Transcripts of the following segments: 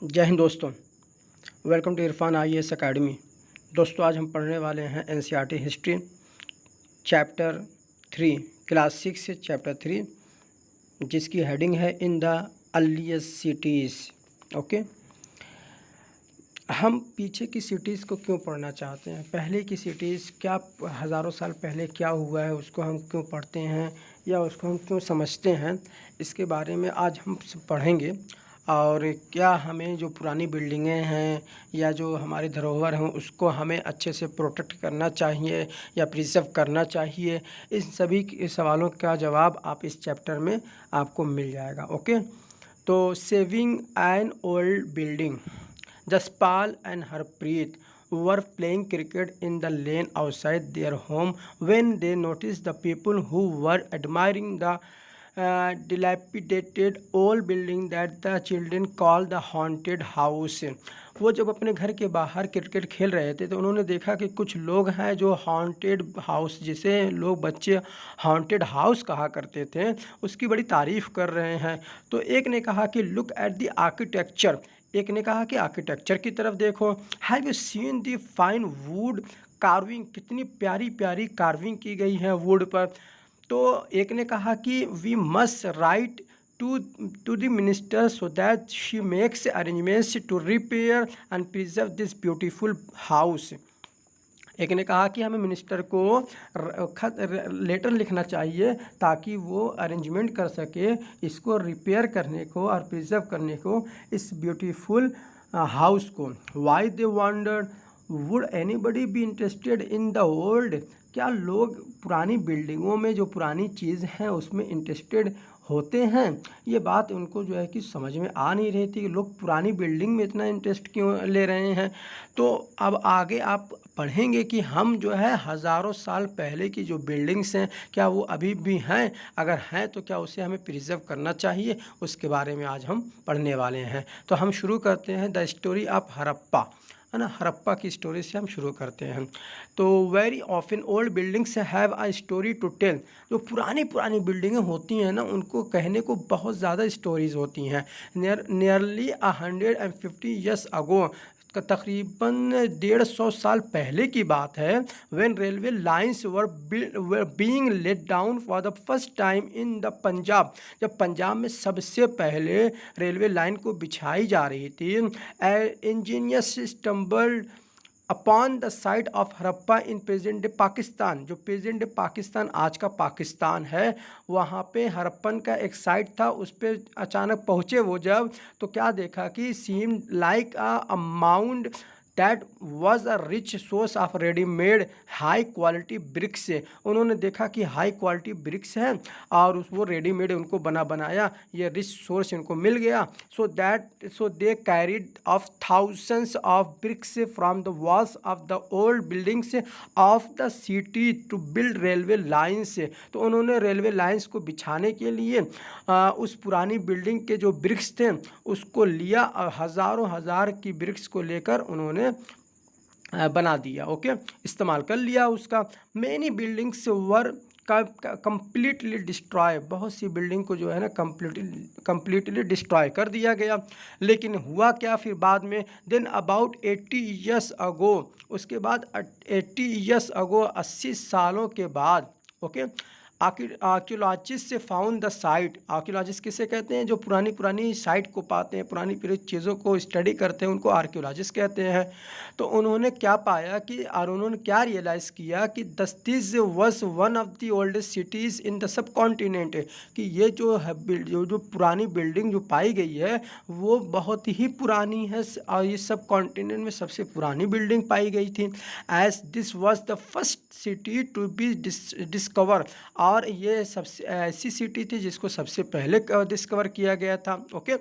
जय हिंद दोस्तों। Welcome to Irfan IAS academy. दोस्तों आज हम पढ़ने वाले हैं NCERT हिस्ट्री चैप्टर 3 क्लास 6 से चैप्टर 3, जिसकी हेडिंग है in the earliest cities. Okay, हम पीछे की सिटीज़ को क्यों पढ़ना चाहते हैं, पहले की सिटीज़ क्या हज़ारों साल पहले क्या हुआ है उसको हम क्यों पढ़ते हैं या उसको हम क्यों समझते हैं, इसके बारे में आज हम पढ़ेंगे। और क्या हमें जो पुरानी बिल्डिंगें हैं या जो हमारी धरोहर हैं उसको हमें अच्छे से प्रोटेक्ट करना चाहिए या प्रिजर्व करना चाहिए, इन सभी सवालों का जवाब आप इस चैप्टर में आपको मिल जाएगा। ओके, तो saving an old building, Jaspal and Harpreet were playing cricket in the lane outside their home when they noticed the people who were admiring the dilapidated old building that the children called the haunted house। वो जब अपने घर के बाहर cricket खेल रहे थे तो उन्होंने देखा कि कुछ लोग हैं जो हॉन्टेड हाउस, जिसे लोग बच्चे हॉन्टेड हाउस कहा करते थे, उसकी बड़ी तारीफ़ कर रहे हैं। तो एक ने कहा कि लुक एट द आर्किटेक्चर, एक ने कहा कि आर्किटेक्चर की तरफ देखो। Have you seen the fine wood carving, कितनी प्यारी प्यारी कार्विंग की गई है वुड पर। तो एक ने कहा कि we must write to the minister so that she makes arrangements to repair and preserve this beautiful house. एक ने कहा कि हमें मिनिस्टर को लेटर लिखना चाहिए ताकि वो अरेंजमेंट कर सके इसको रिपेयर करने को और प्रिजर्व करने को, इस ब्यूटीफुल हाउस को। Why they wondered would anybody be interested in the old, क्या लोग पुरानी बिल्डिंगों में जो पुरानी चीज़ हैं उसमें इंटरेस्टेड होते हैं। ये बात उनको जो है कि समझ में आ नहीं रही थी कि लोग पुरानी बिल्डिंग में इतना इंटरेस्ट क्यों ले रहे हैं। तो अब आगे आप पढ़ेंगे कि हम जो है हज़ारों साल पहले की जो बिल्डिंग्स हैं क्या वो अभी भी हैं, अगर हैं तो क्या उसे हमें प्रिजर्व करना चाहिए, उसके बारे में आज हम पढ़ने वाले हैं। तो हम शुरू करते हैं द स्टोरी ऑफ हड़प्पा, है ना, हड़प्पा की स्टोरी से हम शुरू करते हैं। तो very often old buildings have a story to tell, जो पुरानी पुरानी बिल्डिंगें होती हैं ना उनको कहने को बहुत ज़्यादा स्टोरीज़ होती हैं। नियरली 150 years अगो, तकरीबन 150 साल पहले की बात है, when railway lines were being laid down for the first time in the Punjab, जब पंजाब में सबसे पहले रेलवे लाइन को बिछाई जा रही थी, engineers stumbled upon the site of Harappa in present day Pakistan, जो प्रेजेंट डे पाकिस्तान आज का पाकिस्तान है, वहाँ पे हड़प्पन का एक साइट था, उस पर अचानक पहुँचे वो जब, तो क्या देखा कि seem like a mound that was a rich source of readymade high quality bricks. उन्होंने देखा कि हाई क्वालिटी ब्रिक्स हैं और वो रेडीमेड उनको बनाया ये रिच सोर्स इनको मिल गया। So they carried off thousands of bricks from the walls of the old buildings of the city to build railway lines. तो उन्होंने रेलवे लाइन्स को बिछाने के लिए उस पुरानी बिल्डिंग के जो ब्रिक्स थे उसको लिया और हज़ारों हज़ार की ब्रिक्स को लेकर उन्होंने बना दिया। ओके, इस्तेमाल कर लिया उसका। Many buildings were completely destroy, बहुत सी बिल्डिंग को जो है ना कम्प्लीटली डिस्ट्रॉय कर दिया गया। लेकिन हुआ क्या फिर बाद में, देन अबाउट 80 years अगो, उसके बाद 80 years अगो 80 सालों के बाद, ओके, आर्कियोलॉजिस्ट से फाउंड द साइट। आर्कियोलॉजिस्ट किसे कहते हैं, जो पुरानी पुरानी साइट को पाते हैं, पुरानी पुरानी चीज़ों को स्टडी करते हैं, उनको आर्कियोलॉजिस्ट कहते हैं। तो उन्होंने क्या पाया कि, और उन्होंने क्या रियलाइज़ किया कि this was one of the oldest cities in the sub continent, कि ये जो है जो पुरानी बिल्डिंग जो पाई गई है वो बहुत ही पुरानी है और ये सब कॉन्टिनेंट में सबसे पुरानी बिल्डिंग पाई गई थी। As this was the first city to be discover, और ये सबसे ऐसी सिटी थी जिसको सबसे पहले डिस्कवर किया गया था। Okay,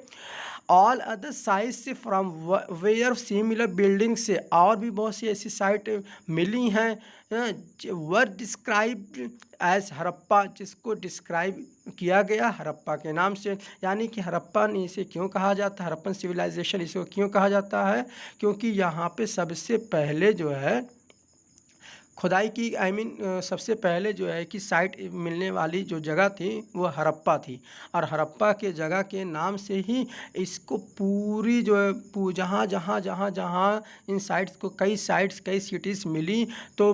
all other sites from where similar building से, और भी बहुत सी ऐसी साइट मिली हैं वर डिस्क्राइब्ड एज हड़प्पा, जिसको डिस्क्राइब किया गया हड़प्पा के नाम से। यानी कि हड़प्पा इसे क्यों कहा जाता है, हड़प्पन सिविलाइजेशन इसको क्यों कहा जाता है, क्योंकि यहाँ पे सबसे पहले जो है खुदाई की सबसे पहले जो है कि साइट मिलने वाली जो जगह थी वो हड़प्पा थी, और हड़प्पा के जगह के नाम से ही इसको पूरी जो है जहाँ जहाँ जहाँ जहाँ इन साइट्स को कई सिटीज़ मिली, तो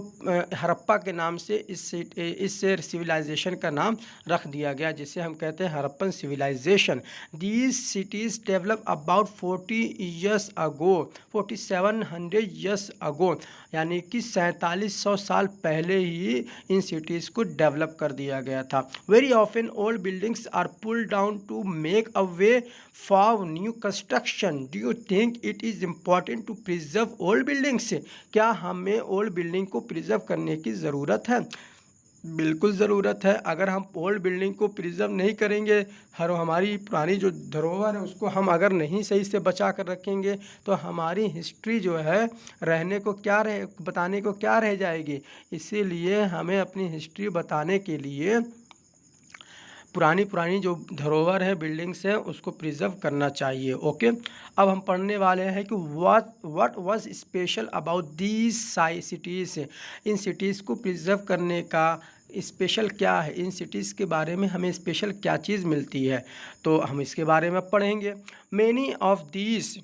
हड़प्पा के नाम से इस सिविलाइजेशन का नाम रख दिया गया, जिसे हम कहते हैं Harappan civilisation. These cities develop about 40 years ago, 4700 years ago, यानी कि 4700 साल पहले ही इन सिटीज़ को डेवलप कर दिया गया था। Very often old buildings are pull down to make a way for new construction. Do you think it is important to preserve old buildings? क्या हमें ओल्ड बिल्डिंग को प्रिजर्व करने की ज़रूरत है? बिल्कुल ज़रूरत है। अगर हम ओल्ड बिल्डिंग को प्रिजर्व नहीं करेंगे, हमारी पुरानी जो धरोहर है उसको हम अगर नहीं सही से बचा कर रखेंगे, तो हमारी हिस्ट्री जो है बताने को क्या रह जाएगी। इसीलिए हमें अपनी हिस्ट्री बताने के लिए पुरानी पुरानी जो धरोहर है, बिल्डिंग्स हैं, उसको प्रिजर्व करना चाहिए। ओके, अब हम पढ़ने वाले हैं कि what was special about these cities. In cities को प्रिजर्व करने का स्पेशल क्या है, इन सिटीज़ के बारे में हमें स्पेशल क्या चीज़ मिलती है, तो हम इसके बारे में पढ़ेंगे। Many of these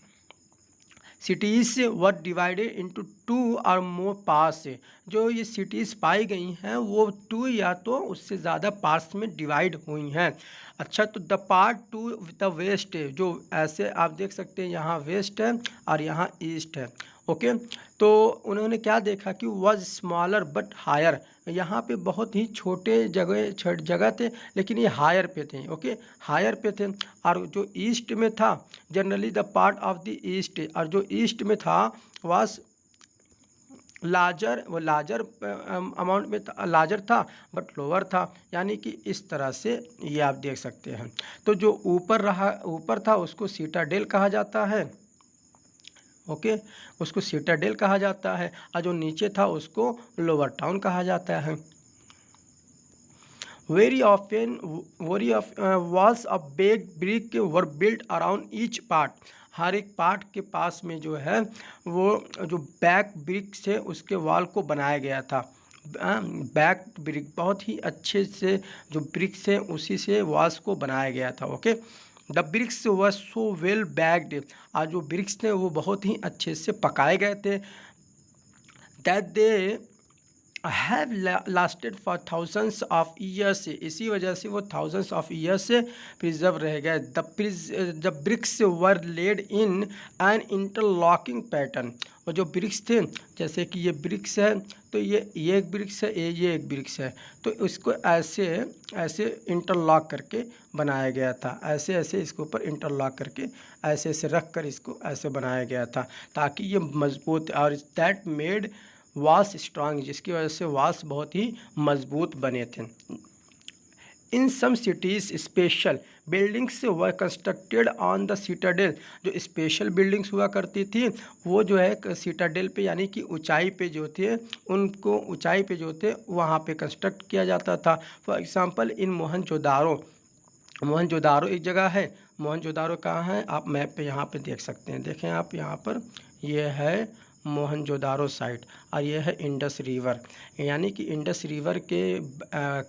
cities were divided into 2 और मोर पार्ट्स। जो ये सिटीज़ पाई गई हैं वो 2 या तो उससे ज़्यादा पार्ट्स में डिवाइड हुई हैं। अच्छा, तो the part to the west, जो ऐसे आप देख सकते हैं, यहाँ वेस्ट है और यहाँ ईस्ट है। ओके, तो उन्होंने क्या देखा कि वॉज स्मॉलर बट हायर, यहाँ पे बहुत ही छोटे जगह थे, लेकिन ये हायर पे थे। ओके, हायर पे थे। और जो ईस्ट में था, generally the part of the east, और जो ईस्ट में था वाज लार्जर, वो लार्जर अमाउंट में लार्जर था बट लोअर था, यानी कि इस तरह से ये आप देख सकते हैं। तो जो ऊपर था उसको सीटाडेल कहा जाता है। ओके, उसको सीटाडेल कहा जाता है, और जो नीचे था उसको लोअर टाउन कहा जाता है। Very often, walls of baked brick were built around each part. हर एक पार्ट के पास में जो है वो जो बैक ब्रिक से उसके वॉल को बनाया गया था। बैक ब्रिक बहुत ही अच्छे से जो ब्रिक्स है उसी से वॉल्स को बनाया गया था। Okay, the bricks were so well baked, और जो ब्रिक्स थे वो बहुत ही अच्छे से पकाए गए थे, that they have lasted for thousands of years. इसी वजह से वो थाउजेंड्स ऑफ ईयर्स से प्रिजर्व रह गए। The bricks were laid in an interlocking pattern, और जो ब्रिक्स थे, जैसे कि ये ब्रिक्स है, तो ये एक ब्रिक्स है, ये एक ब्रिक्स है, तो इसको ऐसे ऐसे इंटरलॉक करके बनाया गया था। ऐसे ऐसे इसके ऊपर इंटरलॉक करके ऐसे ऐसे रख कर इसको ऐसे बनाया गया था, ताकि ये मजबूत, और दैट मेड वाल्स स्ट्रांग, जिसकी वजह से वाल्स बहुत ही मजबूत बने थे। In some cities special buildings were constructed on the citadel. जो स्पेशल बिल्डिंग्स हुआ करती थी वो जो है सीटाडेल पे, यानी कि ऊंचाई पे जो थे, उनको ऊंचाई पे जो थे वहाँ पे कंस्ट्रक्ट किया जाता था। For example in Mohenjodaro, Mohenjodaro एक जगह है। मोहनजोदारो कहाँ है, आप मैप पे यहाँ पे देख सकते हैं। देखें आप यहाँ पर, ये है मोहनजोदारो साइट, और यह है इंडस रिवर, यानी कि इंडस रिवर के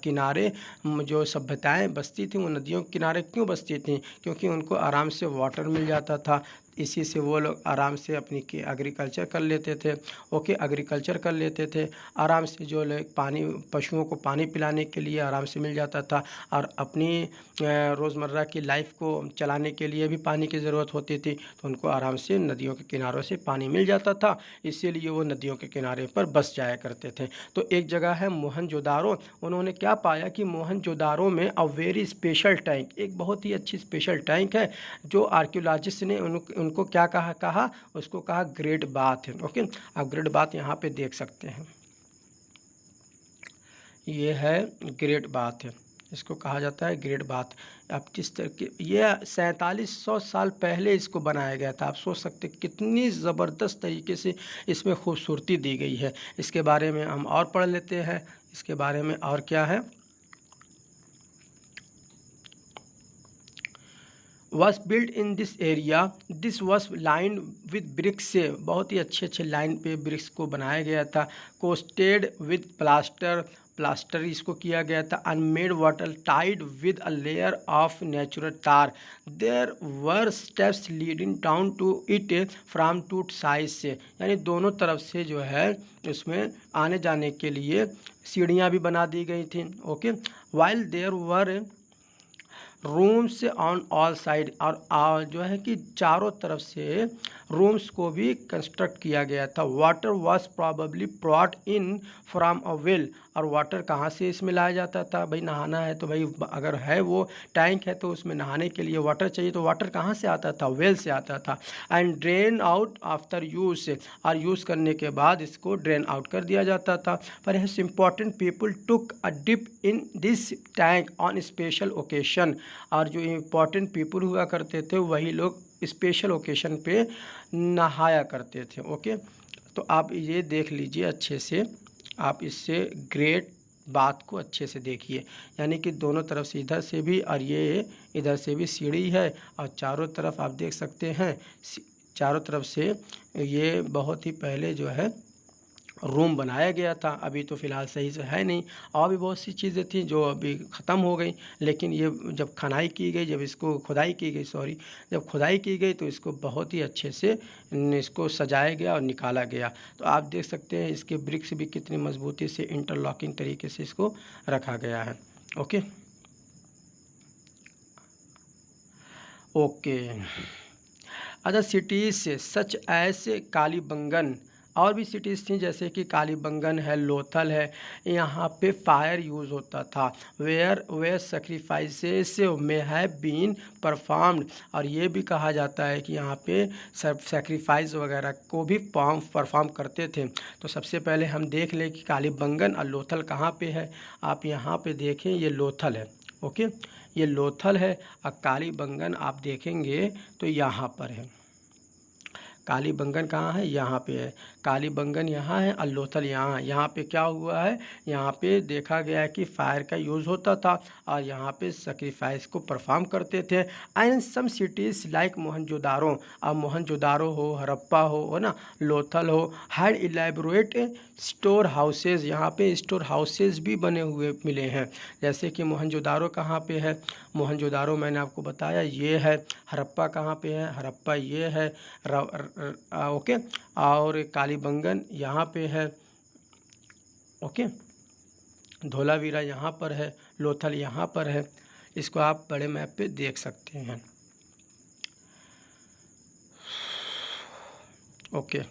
किनारे जो सभ्यताएं बसती थीं, वो नदियों के किनारे क्यों बसती थीं? क्योंकि उनको आराम से वाटर मिल जाता था, इसी से वो लोग आराम से अपनी एग्रीकल्चर कर लेते थे। ओके, एग्रीकल्चर कर लेते थे आराम से, जो लोग पानी, पशुओं को पानी पिलाने के लिए आराम से मिल जाता था, और अपनी रोज़मर्रा की लाइफ को चलाने के लिए भी पानी की ज़रूरत होती थी, तो उनको आराम से नदियों के किनारों से पानी मिल जाता था, इसीलिए वो नदियों के किनारे पर बस जाया करते थे। तो एक जगह है मोहनजोदारो, उन्होंने क्या पाया कि मोहनजोदारो में अ वेरी स्पेशल टैंक, एक बहुत ही अच्छी स्पेशल टैंक है, जो आर्कियोलॉजिस्ट ने उनको क्या कहा, उसको कहा ग्रेट बाथ। ओके, आप ग्रेट बाथ यहाँ पे देख सकते हैं, ये है ग्रेट बाथ है, इसको कहा जाता है ग्रेट बाथ। आप किस तरह के, ये 4700 साल पहले इसको बनाया गया था। आप सोच सकते कितनी ज़बरदस्त तरीके से इसमें खूबसूरती दी गई है। इसके बारे में हम और पढ़ लेते हैं, इसके बारे में और क्या है। was built in this area. This was lined with bricks से बहुत ही अच्छे अच्छे लाइन पे ब्रिक्स को बनाया गया था. Coated with प्लास्टर इसको किया गया था. And made watertight with a layer of natural tar. There were steps leading down to it from two side से, यानी दोनों तरफ से जो है उसमें आने जाने के लिए सीढ़ियाँ भी बना दी गई थी. Okay, while there were rooms on all side, और जो है कि चारों तरफ से रूम्स को भी कंस्ट्रक्ट किया गया था. Water was probably brought in from a well, और वाटर कहाँ से इसमें लाया जाता था? भाई नहाना है तो भाई अगर है वो टैंक है तो उसमें नहाने के लिए वाटर चाहिए, तो वाटर कहाँ से आता था? वेल से आता था. And drain out after use, और यूज़ करने के बाद इसको ड्रेन आउट कर दिया जाता था. Perhaps important people took a dip in this tank on special occasion, और जो इम्पॉर्टेंट पीपल हुआ करते थे वही लोग स्पेशल ओकेशन पे नहाया करते थे. ओके, तो आप ये देख लीजिए अच्छे से, आप इससे ग्रेट बात को अच्छे से देखिए, यानी कि दोनों तरफ से इधर से भी और ये इधर से भी सीढ़ी है, और चारों तरफ आप देख सकते हैं चारों तरफ से ये बहुत ही पहले जो है रूम बनाया गया था. अभी तो फ़िलहाल सही से है नहीं, और भी बहुत सी चीज़ें थी जो अभी ख़त्म हो गई, लेकिन ये जब खनाई की गई, जब इसको खुदाई की गई, सॉरी, जब खुदाई की गई तो इसको बहुत ही अच्छे से इसको सजाया गया और निकाला गया. तो आप देख सकते हैं इसके ब्रिक्स भी कितनी मजबूती से इंटरलॉकिंग तरीके से इसको रखा गया है. Okay okay other cities such as Kalibangan, और भी सिटीज़ थी जैसे कि कालीबंगन है, लोथल है. यहाँ पे फायर यूज़ होता था. वेयर सेक्रीफाइसेस में हैव बीन परफॉर्म्ड, और ये भी कहा जाता है कि यहाँ पे सेक्रीफाइस वगैरह को भी परफॉर्म करते थे. तो सबसे पहले हम देख लें कि कालीबंगन और लोथल कहाँ पे है. आप यहाँ पे देखें, ये लोथल है. ओके, ये लोथल है, और कालीबंगन आप देखेंगे तो यहाँ पर है. कालीबंगन कहाँ है? यहाँ पे है. कालीबंगन यहाँ है और लोथल यहाँ है. यहाँ पे क्या हुआ है? यहाँ पे देखा गया है कि फायर का यूज़ होता था और यहाँ पे सेक्रीफाइस को परफॉर्म करते थे. And some cities like Mohenjodaro, अब मोहनजोदारो हो, हड़प्पा हो ना, लोथल हो, हैड इलेबोरेट स्टोर हाउसेज, यहाँ पे स्टोर हाउसेज भी बने हुए मिले हैं. जैसे कि मोहनजोदारो कहाँ पे है? मोहनजोदारो मैंने आपको बताया ये है. हड़प्पा कहाँ पे है? हड़प्पा ये है. ओके, और कालीबंगन यहाँ पे है. ओके, धोलावीरा यहाँ पर है, लोथल यहाँ पर है. इसको आप बड़े मैप पे देख सकते हैं. ओके,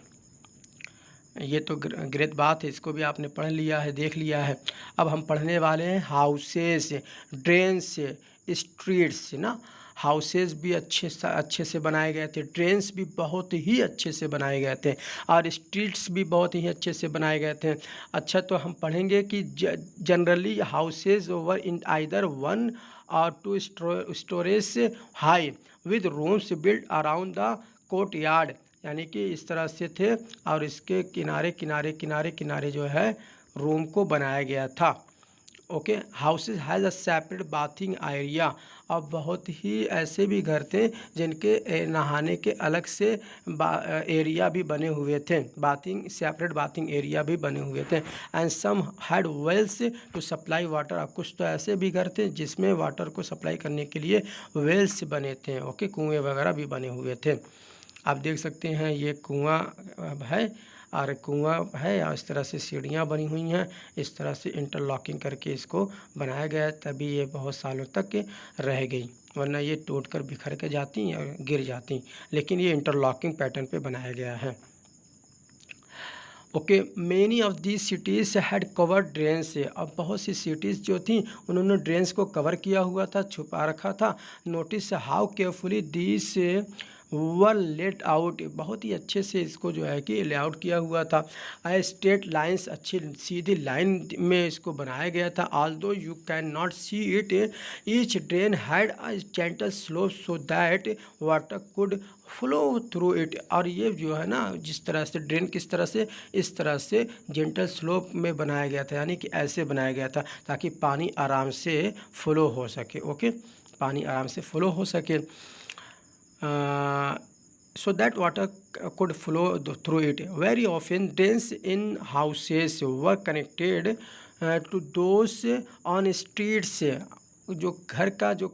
ये तो ग्रेट बात है, इसको भी आपने पढ़ लिया है, देख लिया है. अब हम पढ़ने वाले हैं हाउसेस, ड्रेन्स, स्ट्रीट्स ना. हाउसेस भी अच्छे से बनाए गए थे, ड्रेन्स भी बहुत ही अच्छे से बनाए गए थे, और स्ट्रीट्स भी बहुत ही अच्छे से बनाए गए थे. अच्छा, तो हम पढ़ेंगे कि generally houses over in either one or two storage high with rooms built around the courtyard, यानी कि इस तरह से थे, और इसके किनारे किनारे किनारे किनारे जो है रूम को बनाया गया था. Okay, houses has a separate bathing area, और बहुत ही ऐसे भी घर थे जिनके नहाने के अलग से एरिया भी बने हुए थे, बाथिंग सेपरेट बाथिंग एरिया भी बने हुए थे. And some had wells to supply water, और कुछ तो ऐसे भी घर थे जिसमें वाटर को सप्लाई करने के लिए वेल्स बने थे. ओके, कुएँ वगैरह भी बने हुए थे. आप देख सकते हैं ये कुआं है, और कुआं है, और इस तरह से सीढ़ियाँ बनी हुई हैं. इस तरह से इंटरलॉकिंग करके इसको बनाया गया, तभी ये बहुत सालों तक रह गई, वरना ये टूट कर बिखर के जाती और गिर जाती. लेकिन ये इंटरलॉकिंग पैटर्न पे बनाया गया है. Okay, many of these cities had covered drains, अब बहुत सी सिटीज़ जो थी उन्होंने ड्रेन्स को कवर किया हुआ था, छुपा रखा था. Notice how carefully these were let out, बहुत ही अच्छे से इसको जो है कि लेआउट किया हुआ था. स्ट्रेट लाइंस, अच्छी सीधी लाइन में इसको बनाया गया था. Although you can not see it, each drain had a gentle slope so that water could flow through it, और ये जो है ना, जिस तरह से ड्रेन किस तरह से, इस तरह से जेंटल स्लोप में बनाया गया था, यानी कि ऐसे बनाया गया था ताकि पानी आराम से फ्लो हो सके. ओके, पानी आराम से फ्लो हो सके. so that water could flow through it. Very often, drains in houses were connected to those on streets. जो घर का जो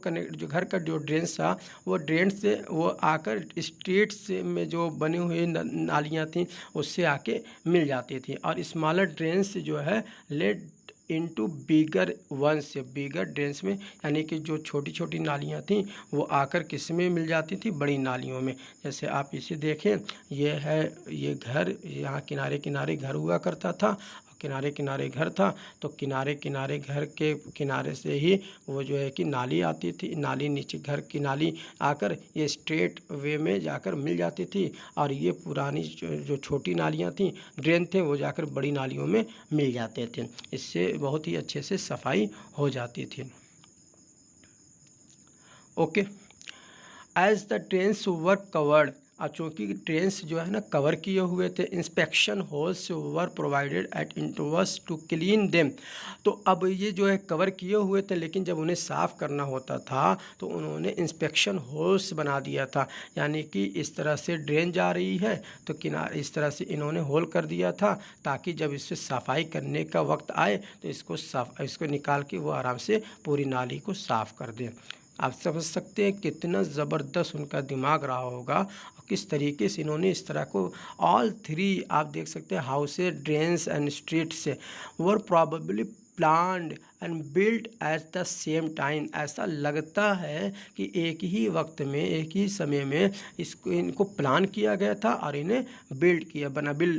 ड्रेन्स था, वो ड्रेन से वो आकर स्ट्रीट्स में जो बनी हुई नालियाँ थीं उससे आके मिल जाती थी। और स्मॉलर ड्रेन्स जो है लेड इनटू बिगर वंस, बिगर ड्रेन्स में, यानी कि जो छोटी छोटी नालियाँ थीं वो आकर किस में मिल जाती थी, बड़ी नालियों में। जैसे आप इसे देखें, ये है ये घर, यहाँ किनारे किनारे घर हुआ करता था, किनारे किनारे घर था, तो किनारे किनारे घर के किनारे से ही वो जो है कि नाली आती थी, नाली नीचे घर की नाली आकर ये स्ट्रेट वे में जाकर मिल जाती थी। और ये पुरानी जो छोटी नालियाँ थीं, ड्रेन थे, वो जाकर बड़ी नालियों में मिल जाते थे। इससे बहुत ही अच्छे से सफाई हो जाती थी। Okay, as the drains were covered, और चूँकि ट्रेन्स जो है ना कवर किए हुए थे, inspection holes were provided at intervals to clean them. तो अब ये जो है कवर किए हुए थे, लेकिन जब उन्हें साफ़ करना होता था तो उन्होंने इंस्पेक्शन होल्स बना दिया था। यानी कि इस तरह से ड्रेन जा रही है तो किनारे इस तरह से इन्होंने होल कर दिया था, ताकि जब इससे सफाई करने का वक्त आए तो इसको निकाल के वो आराम से पूरी नाली को साफ़ कर दें। आप समझ सकते हैं कितना ज़बरदस्त उनका दिमाग रहा होगा और किस तरीके से इन्होंने इस तरह को ऑल थ्री, आप देख सकते हैं, houses, drains and streets were probably planned and built at the same time. ऐसा लगता है कि एक ही वक्त में, एक ही समय में इनको प्लान किया गया था और इन्हें बिल्ड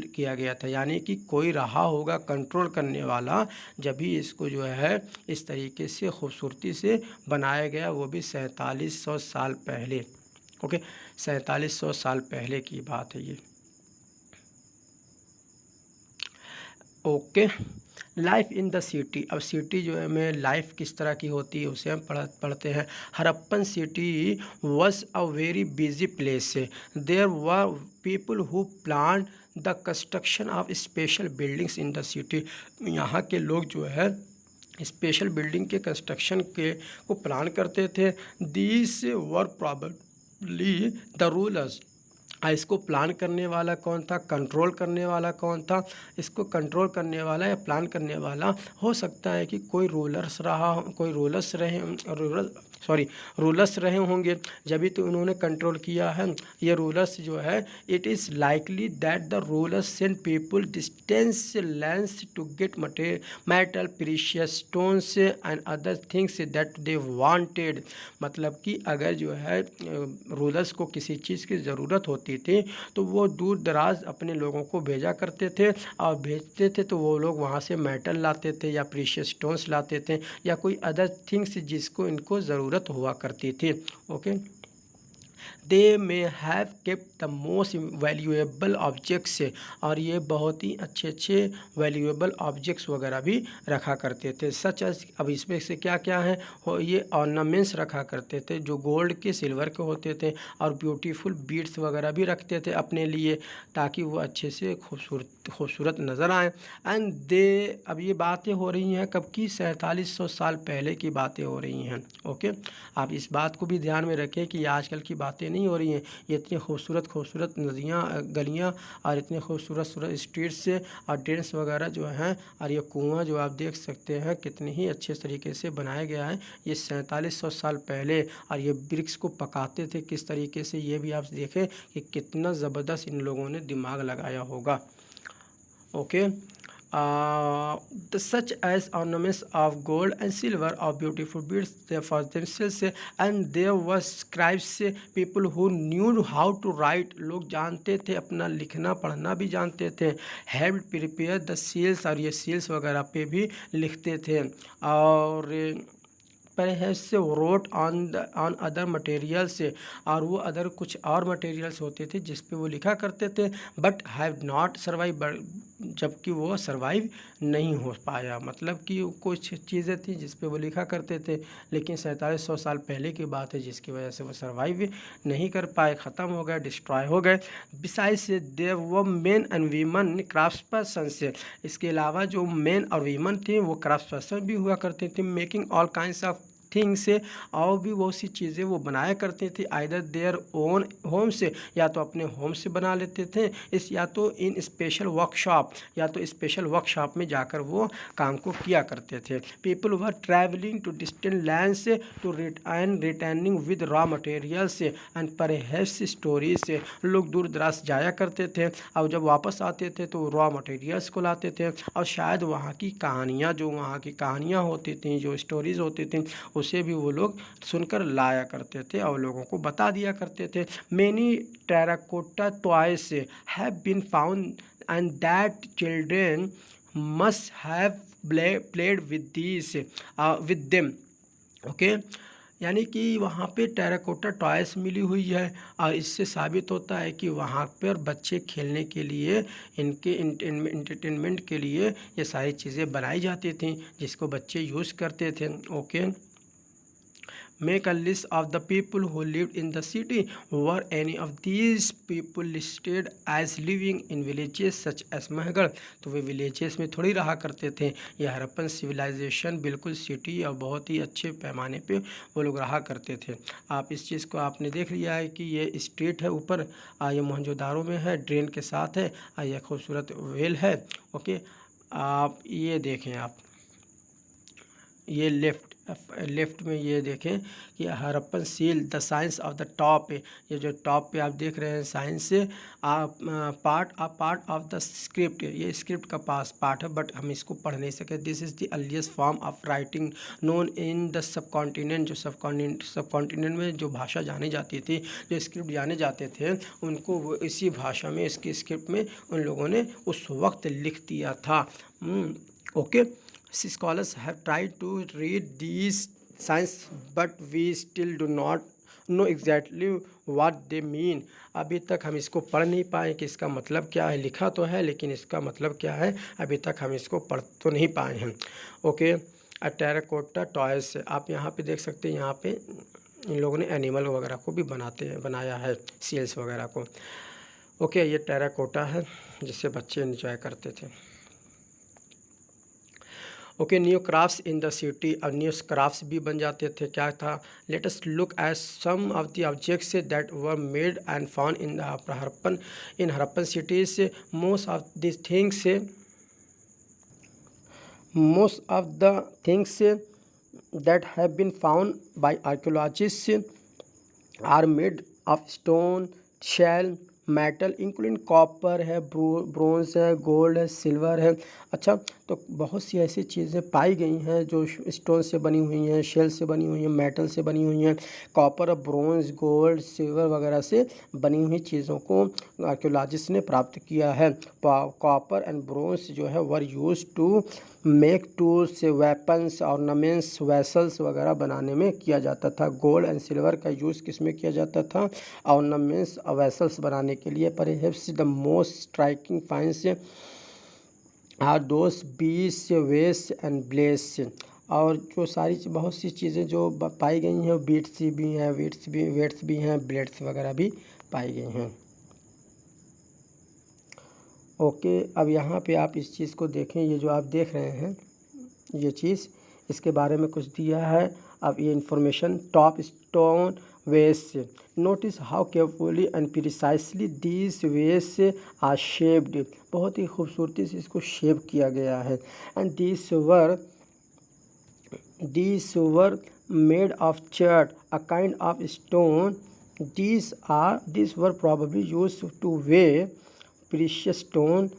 किया गया था। यानी कि कोई रहा होगा कंट्रोल करने वाला, जब भी इसको जो है इस तरीके से खूबसूरती से बनाया गया, वो भी 4700 साल पहले। ओके, 4700 साल पहले की बात है ये। Okay, life in the city. अब सिटी जो है में लाइफ किस तरह की होती है उसे हम पढ़ते हैं। Harappan city was a very busy place. There were people who plan the construction of special buildings in the city. यहाँ के लोग जो है स्पेशल बिल्डिंग के कंस्ट्रक्शन को प्लान करते थे। These were probably the rulers. इसको प्लान करने वाला कौन था, कंट्रोल करने वाला कौन था? इसको कंट्रोल करने वाला या प्लान करने वाला हो सकता है कि कोई रूलर्स रहे होंगे, जभी तो उन्होंने कंट्रोल किया है। ये रूलर्स जो है, it is likely that the rulers send people distance lands to get metal, precious stones and other things that they wanted. मतलब कि अगर जो है रूलर्स को किसी चीज़ की ज़रूरत होती थी तो वो दूर दराज अपने लोगों को भेजा करते थे, और भेजते थे तो वो लोग वहाँ से मेटल लाते थे या प्रीशियस स्टोन्स लाते थे या कोई अदर थिंग्स जिसको इनको ज़रूरत हुआ करती थी। Okay, they may have kept the most valuable objects. और ये बहुत ही अच्छे अच्छे वैल्यूएबल ऑब्जेक्ट्स वगैरह भी रखा करते थे। सच एज, अब इसमें से क्या क्या है, ये ऑर्नामेंट्स रखा करते थे जो गोल्ड के, सिल्वर के होते थे, और ब्यूटीफुल बीड्स वगैरह भी रखते थे अपने लिए, ताकि वो अच्छे से खूबसूरत नज़र आए। एंड दे, अब ये बातें हो रही हैं कब की, 4700 साल पहले की बातें हो रही हैं। ओके, आप इस बात को भी ध्यान में रखें कि आजकल की बातें नहीं हो रही हैं। ये इतनी खूबसूरत नदियाँ, गलियाँ, और इतने खूबसूरत स्ट्रीट्स से और ड्रेन्स वगैरह जो हैं, और ये कुआँ जो आप देख सकते हैं कितने ही अच्छे तरीके से बनाया गया है। ये 4700 साल पहले, और ये ब्रिक्स को पकाते थे किस तरीके से, ये भी आप देखें कि कितना ज़बरदस्त इन लोगों ने दिमाग लगाया होगा। Okay, such as ornaments of gold and silver or beautiful beads for themselves, and there was scribes, people who knew how to write, लोग जानते थे, अपना लिखना पढ़ना भी जानते थे। helped prepare the seals, और ये seals वगैरह पे भी लिखते थे। और perhaps wrote on other materials, और वो अदर कुछ और मटेरियल्स होते थे जिस पे वो लिखा करते थे। बट हैव नॉट सर्वाइव, जबकि वो सर्वाइव नहीं हो पाया। मतलब कि कुछ चीज़ें थी जिस पे वो लिखा करते थे, लेकिन 4700 साल पहले की बात है, जिसकी वजह से वो सर्वाइव नहीं कर पाए, ख़त्म हो गए, डिस्ट्रॉय हो गए। Besides there were men and women craftsperson से, इसके अलावा जो मेन और वीमन थे वो क्राफ्ट्सपर्सन भी हुआ करते थे, making all kinds of things, और भी बहुत सी चीज़ें वो बनाया करते थे, आइदर देयर ओन होम से, या तो अपने होम से बना लेते थे इस, या तो इन स्पेशल वर्कशॉप, या तो स्पेशल वर्कशॉप में जाकर वो काम को किया करते थे। People were travelling to distant lands to returning with raw materials and perhaps stories, लोग दूर दराज जाया करते थे और जब वापस आते थे तो रॉ मटेरियल्स को लाते थे और शायद वहाँ की कहानियाँ, जो वहाँ की कहानियाँ होती थी, जो स्टोरीज़ होती थी, उसे भी वो लोग सुनकर लाया करते थे और लोगों को बता दिया करते थे। Many terracotta toys have been found and that children must have played with this with them. Okay, यानी कि वहाँ पे टेराकोटा टॉयस मिली हुई है और इससे साबित होता है कि वहाँ पर बच्चे खेलने के लिए, इनके इंटरटेनमेंट के लिए ये सारी चीज़ें बनाई जाती थी जिसको बच्चे यूज़ करते थे। Okay, make a list of the people who lived in the city. Were any of these people listed as living in villages such as महगढ़? तो वे विलेजेस में थोड़ी रहा करते थे, यह हड़प्पन सिविलाइजेशन बिल्कुल सिटी और बहुत ही अच्छे पैमाने पे वो लोग रहा करते थे। आप इस चीज़ को आपने देख लिया है कि ये स्ट्रीट है ऊपर, ये मोहनजोदारो में है, ड्रेन के साथ है, यह खूबसूरत वेल है। ओके, आप ये देखें, आप ये लेफ्ट में ये देखें कि Harappan seal the science of the top, ये जो टॉप पे आप देख रहे हैं science part of the script, ये स्क्रिप्ट का पार्ट है बट हम इसको पढ़ नहीं सके। This is the earliest form of writing known in the sub continent, जो सब कॉन्टिनेंट में जो भाषा जानी जाती थी, जो स्क्रिप्ट जाने जाते थे, उनको वो इसी भाषा में, इसकी स्क्रिप्ट में उन लोगों ने उस वक्त लिख दिया था। Okay, scholars have tried to read these signs but we still do not know exactly what they mean. अभी तक हम इसको पढ़ नहीं पाए कि इसका मतलब क्या है, लिखा तो है लेकिन इसका मतलब क्या है अभी तक हम इसको पढ़ तो नहीं पाए हैं। ओके, टेराकोटा टॉयस, आप यहाँ पे देख सकते हैं, यहाँ पे इन लोगों ने एनिमल वगैरह को भी बनाया है, सील्स वगैरह को। ओके, ये टेराकोटा है जिससे बच्चे एंजॉय करते थे। Okay, new crafts in the city, और न्यू क्राफ्ट्स भी बन जाते थे। क्या था? Let us look at some of the objects that were made and found in Harappan cities. Most of the things that have been found by archaeologists are made of stone, shell, metal including copper है, bronze है, gold है, silver है। अच्छा, तो बहुत सी ऐसी चीज़ें पाई गई हैं जो स्टोन से बनी हुई हैं, शेल से बनी हुई हैं, मेटल से बनी हुई हैं, कॉपर और ब्रोंज, गोल्ड, सिल्वर वगैरह से बनी हुई चीज़ों को आर्कियोलॉजिस्ट ने प्राप्त किया है। कॉपर एंड ब्रोंज जो है were use to make tools, weapons, ornaments, vessels वगैरह बनाने में किया जाता था। गोल्ड एंड सिल्वर का यूज़ किस में किया जाता था? ऑर्नामेंट्स और वेसल्स बनाने के लिए। Perhaps the most striking finds are those beads, वेस्ट एंड ब्लेस, और जो सारी बहुत सी चीज़ें जो पाई गई हैं, बीट्स भी हैं, वेट्स भी हैं, ब्लेड्स वगैरह भी पाई गई हैं। ओके, अब यहाँ पे आप इस चीज़ को देखें, ये जो आप देख रहे हैं ये चीज़, इसके बारे में कुछ दिया है। अब ये इंफॉर्मेशन, टॉप स्टोन वेस, notice how carefully and precisely these वेस आर शेप्ड, बहुत ही खूबसूरती से इसको शेप किया गया है। And these were made of chert, a kind of stone. These were probably used to weigh precious stone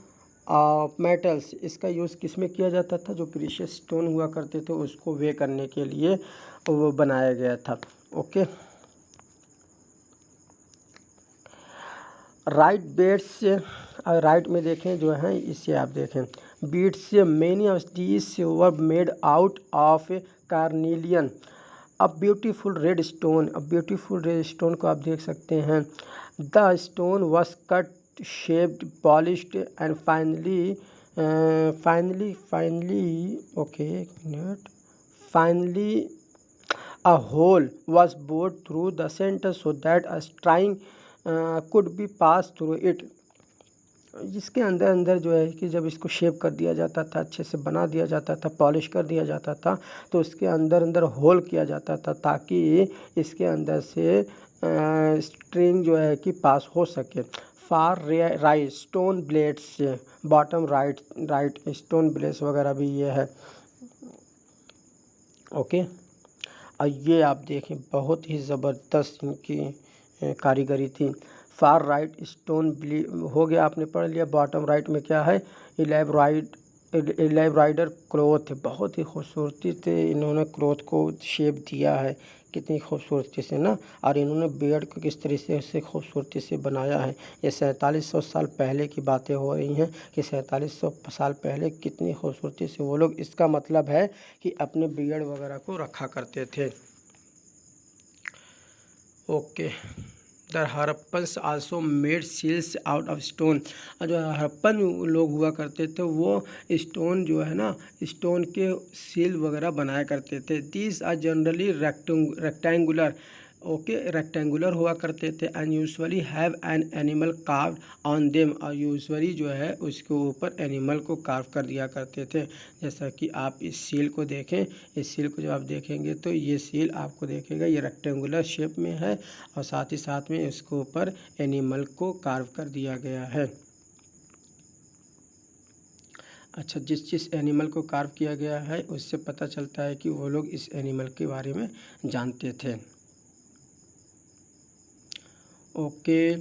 metals. इसका यूज़ किस में किया जाता था? जो प्रीशियस स्टोन हुआ करते थे उसको वे करने के लिए वो बनाया गया था। ओके, राइट बेड्स, राइट में देखें जो है, इसे आप देखें, beads, many of these were made out of carnelian, a beautiful red stone. अब ब्यूटीफुल रेड स्टोन को आप देख सकते हैं। The stone was cut, shaped, polished and finally a hole was bored through the center so that a string could be passed through it. जिसके अंदर अंदर जो है कि जब इसको शेप कर दिया जाता था, अच्छे से बना दिया जाता था, पॉलिश कर दिया जाता था, तो उसके अंदर अंदर होल किया जाता था ताकि इसके अंदर से स्ट्रिंग जो है कि पास हो सके। Far right stone blades, bottom right right stone blades वगैरह भी ये है। ओके, और ये आप देखें बहुत ही ज़बरदस्त इनकी कारीगरी थी। फार राइट स्टोन हो गया, आपने पढ़ लिया। बॉटम राइट में क्या है, एलेब्राइडर क्लॉथ, बहुत ही खूबसूरती से इन्होंने क्लॉथ को शेप दिया है, कितनी खूबसूरती से ना। और इन्होंने बेड को किस तरीके से खूबसूरती से बनाया है। ये 4700 साल पहले की बातें हो रही हैं कि 4700 साल पहले कितनी खूबसूरती से वो लोग, इसका मतलब है कि अपने बेड वगैरह को रखा करते थे। Okay, the Harappans also made seals out of stone. जो हड़प्पन लोग हुआ करते थे वो स्टोन जो है ना, स्टोन के सील वगैरह बनाया करते थे। These are generally rectangular, okay, rectangular हुआ करते थे। And usually have an animal carved on them, और यूजुअली जो है उसके ऊपर एनिमल को कार्व कर दिया करते थे। जैसा कि आप इस सील को देखें, इस सील को जब आप देखेंगे तो ये सील आपको देखेगा ये रेक्टेंगुलर शेप में है, और साथ ही साथ में इसके ऊपर एनिमल को कार्व कर दिया गया है। अच्छा, जिस एनिमल को कार्व किया गया है उससे पता चलता है कि वो लोग इस एनिमल के बारे में जानते थे। Okay,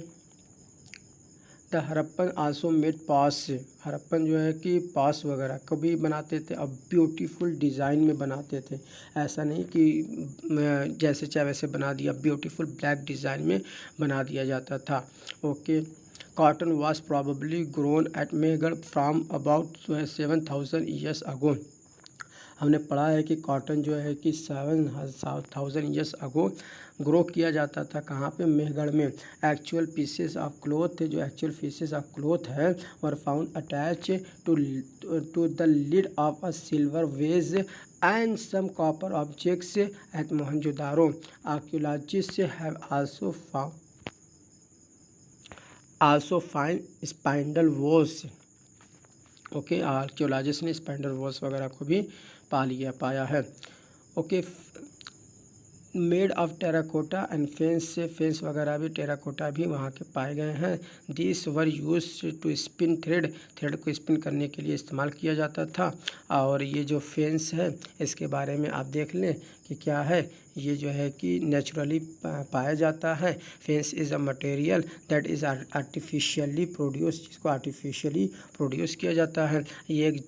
the Harappan also made pots, Harappan जो है कि पास वगैरह को भी बनाते थे, अब ब्यूटीफुल डिज़ाइन में बनाते थे। ऐसा नहीं कि जैसे चाहे वैसे बना दिया, ब्यूटीफुल ब्लैक डिज़ाइन में बना दिया जाता था। Okay, cotton was probably grown at Mehrgarh from about 7000 years ago. हमने पढ़ा है कि कॉटन जो है कि 7000 ईयर्स अगो ग्रो किया जाता था। कहाँ पे, मेहगढ़ में। एक्चुअल पीसेस ऑफ क्लॉथ, जो एक्चुअल पीसेस ऑफ क्लॉथ है were found attach to the lid of a silver vase and some copper objects at Mohenjodaro. Archaeologist have also find spindle whorls. Okay, archaeologist ने spindle whorls वगैरह को भी पाया है। Okay, made of terracotta and faience, से faience वगैरह भी terracotta भी वहाँ के पाए गए हैं। This were use to spin thread, thread को स्पिन करने के लिए इस्तेमाल किया जाता था। और ये जो फेंस है इसके बारे में आप देख लें कि क्या है, ये जो है कि नेचुरली पाया जाता है। Fence is a material that is artificially produce, जिसको आर्टिफिशियली प्रोड्यूस किया जाता है। ये एक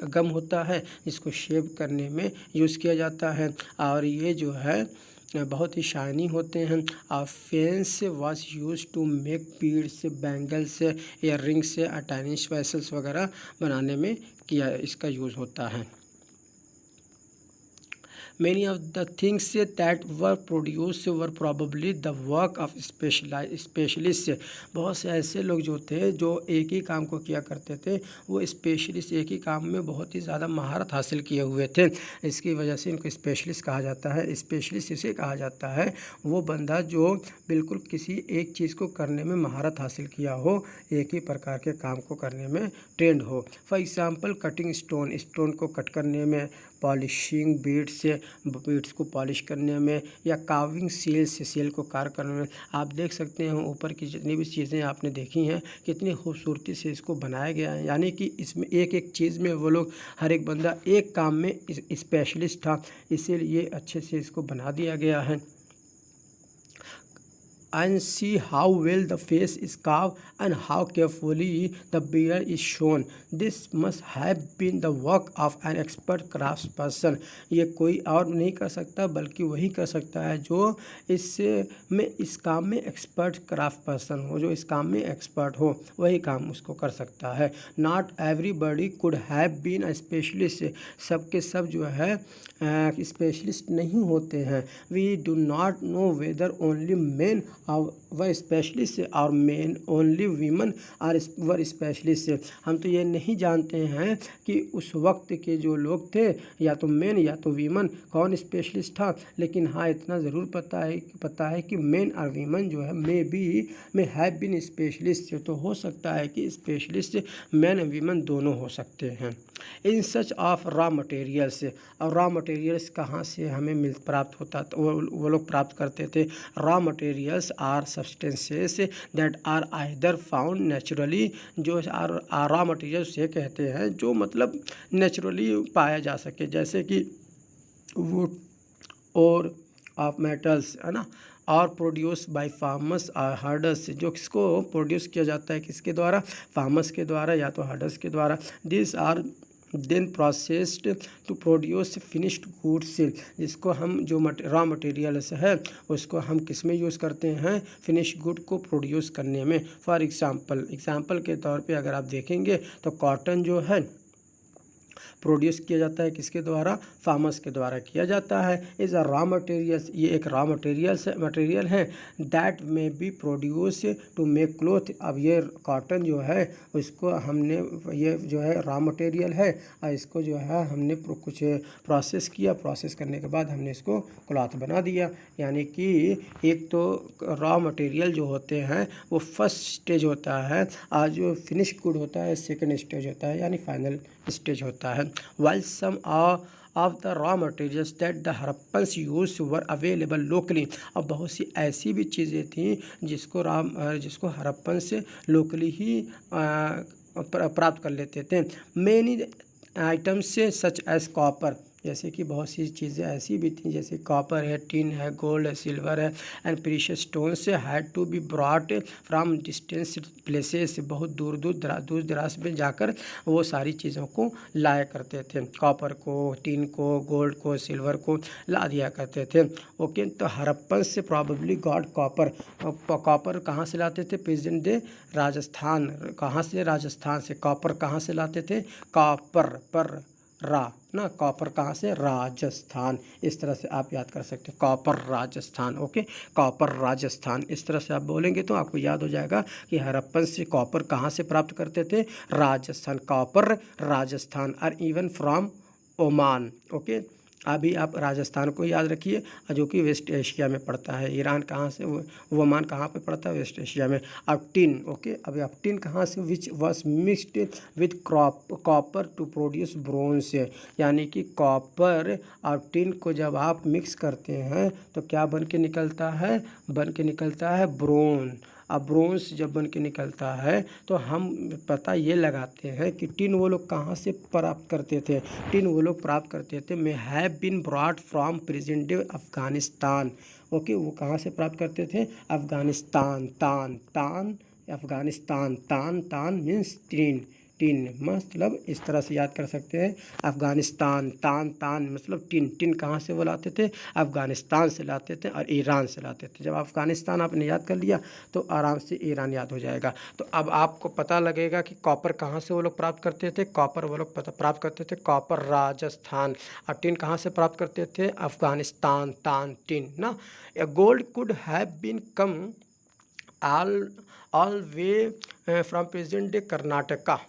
गम होता है जिसको शेप करने में यूज़ किया जाता है, और ये जो है बहुत ही शाइनी होते हैं। और faience was use to make beads, bangles, earrings, tiny vessels वगैरह बनाने में किया इसका यूज़ होता है। Many of the things that were produced were probably the work of specialists. बहुत से ऐसे लोग जो थे जो एक ही काम को किया करते थे, वो स्पेशलिस्ट, एक ही काम में बहुत ही ज़्यादा महारत हासिल किए हुए थे। इसकी वजह से इनको स्पेशलिस्ट कहा जाता है। स्पेशलिस्ट इसे कहा जाता है वो बंदा जो बिल्कुल किसी एक चीज़ को करने में महारत हासिल किया हो, एक ही प्रकार के काम को करने में ट्रेंड हो। For example cutting stone, stone को कट करने में, पॉलिशिंग बीड्स को पॉलिश करने में, या काविंग सेल को कार करने में। आप देख सकते हैं ऊपर की जितनी भी चीज़ें आपने देखी हैं कितनी खूबसूरती से इसको बनाया गया है। यानी कि इसमें एक एक चीज़ में वो लोग, हर एक बंदा एक काम में स्पेशलिस्ट था, इसीलिए अच्छे से इसको बना दिया गया है। And see how well the face is carved and how carefully the beard is shown. This must have been the work of an expert craftsperson. ये कोई और नहीं कर सकता बल्कि वही कर सकता है जो इस काम में एक्सपर्ट क्राफ्ट पर्सन हो, जो इस काम में एक्सपर्ट हो, वही काम उसको कर सकता है। Not everybody could have been a specialist. सब के सब जो है स्पेशलिस्ट नहीं होते हैं। We do not know whether only men were specialist और men only women are were specialist. हम तो ये नहीं जानते हैं कि उस वक्त के जो लोग थे या तो मेन या तो वीमन कौन स्पेशलिस्ट था, लेकिन हाँ इतना ज़रूर पता है कि मेन और वीमन जो है मे हैव बीन स्पेशलिस्ट। तो हो सकता है कि स्पेशलिस्ट मैन और वीमन दोनों हो सकते हैं। इन सच ऑफ रॉ मटेरियल्स, और रॉ मटेरियल्स कहाँ से हमें प्राप्त होता, तो वो लोग प्राप्त करते थे। Raw materials are substances that are either found naturally, जो रॉ मटेरियल्स ये कहते हैं जो मतलब नेचुरली पाया जा सके, जैसे कि वुड और ऑफ मेटल्स, है ना, और प्रोड्यूस बाय फार्मर्स और हर्डर्स, जो किसको प्रोड्यूस किया जाता है, किसके द्वारा, फार्मर्स के द्वारा या तो हर्डर्स के द्वारा। This are then processed to produce finished goods, जिसको हम जो रॉ मटेरियल्स है उसको हम किस में यूज़ करते हैं, फिनिश गुड को प्रोड्यूस करने में। फॉर एग्जांपल के तौर पे अगर आप देखेंगे तो कॉटन जो है प्रोड्यूस किया जाता है किसके द्वारा, फार्मर्स के द्वारा किया जाता है। इज़ अ रॉ मटेरियल्स, ये एक रॉ मटेरियल है। That may be produce to make cloth. अब ये कॉटन जो है उसको हमने, ये जो है रॉ मटेरियल है और इसको जो है हमने कुछ प्रोसेस किया, प्रोसेस करने के बाद हमने इसको क्लॉथ बना दिया। यानी कि एक तो रॉ मटेरियल जो होते हैं वो फर्स्ट स्टेज होता है और जो फिनिश गुड होता है सेकंड स्टेज होता है, यानी फाइनल स्टेज होता है। While some of the raw materials that the Harappans used were available locally, अब बहुत सी ऐसी भी चीज़ें थी जिसको हड़प्पन से लोकली ही प्राप्त कर लेते थे। Many items such as copper, जैसे कि बहुत सी चीज़ें ऐसी भी थी जैसे कॉपर है, टिन है, गोल्ड है, सिल्वर है and precious stones had to be brought from distance places, बहुत दूर दराज में जाकर वो सारी चीज़ों को लाया करते थे। कॉपर को, टिन को, गोल्ड को, सिल्वर को ला दिया करते थे। ओके, तो हड़प्पन से प्रॉबेबली गॉड कॉपर कहाँ से लाते थे, प्रेजेंट डे राजस्थान, कहाँ से, राजस्थान से। कॉपर कहाँ से लाते थे, कॉपर पर रा ना, कॉपर कहाँ से, राजस्थान। इस तरह से आप याद कर सकते हैं, copper Rajasthan. Okay, copper Rajasthan, इस तरह से आप बोलेंगे तो आपको याद हो जाएगा कि हड़प्पन से कॉपर कहाँ से प्राप्त करते थे, राजस्थान। कॉपर राजस्थान और इवन फ्रॉम ओमान। ओके, अभी आप राजस्थान को याद रखिए जो कि वेस्ट एशिया में पड़ता है। ईरान कहाँ से, ओमान कहाँ पे पड़ता है, वेस्ट एशिया में। अब टिन, ओके, अभी आप टिन कहाँ से, which was mixed with copper two produce bronze, यानी कि कॉपर और टिन को जब आप मिक्स करते हैं तो क्या बन के निकलता है, ब्रोन। अब ब्रोंज जब बन के निकलता है तो हम पता ये लगाते हैं कि टिन वो लोग कहाँ से प्राप्त करते थे, टिन वो लोग प्राप्त करते थे may have been brought from present day Afghanistan. Okay, वो कहाँ से प्राप्त करते थे, अफ़गानिस्तान। अफ़गानिस्तान, तान मीन्स टिन मतलब इस तरह से याद कर सकते हैं, अफ़गानिस्तान, तान मतलब टिन कहाँ से वो लाते थे, अफ़गानिस्तान से लाते थे और ईरान से लाते थे। जब अफ़गानिस्तान आपने याद कर लिया तो आराम से ईरान याद हो जाएगा। तो अब आपको पता लगेगा कि कॉपर कहाँ से वो लोग प्राप्त करते थे, कॉपर वो लोग प्राप्त करते थे कॉपर राजस्थान, और टिन कहाँ से प्राप्त करते थे, अफ़गानिस्तान, टिन ना। Gold could have been come all way from present day Karnataka.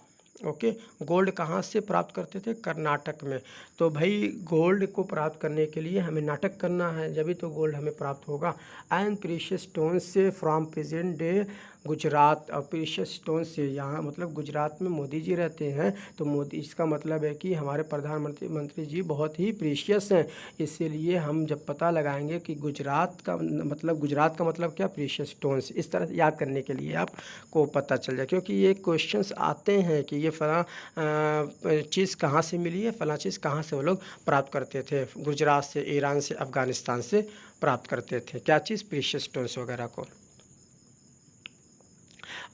Okay, gold कहाँ से प्राप्त करते थे, कर्नाटक में। तो भाई गोल्ड को प्राप्त करने के लिए हमें नाटक करना है, जब भी तो गोल्ड हमें प्राप्त होगा। एंड प्रीशियस स्टोन से फ्रॉम प्रेजेंट डे गुजरात, और प्रीशियस स्टोन से यहाँ मतलब गुजरात में मोदी जी रहते हैं, तो मोदी, इसका मतलब है कि हमारे प्रधानमंत्री जी बहुत ही प्रीशियस हैं। इसीलिए हम जब पता लगाएंगे कि गुजरात का मतलब क्या, प्रीशियस स्टोन्स, इस तरह याद करने के लिए आपको पता चल जाए, क्योंकि ये क्वेश्चंस आते हैं कि ये फला चीज़ कहाँ से मिली है, फला चीज़ कहाँ से वो लोग प्राप्त करते थे, गुजरात से, ईरान से, अफ़गानिस्तान से प्राप्त करते थे, क्या चीज़, प्रीशियस स्टोन्स वगैरह को।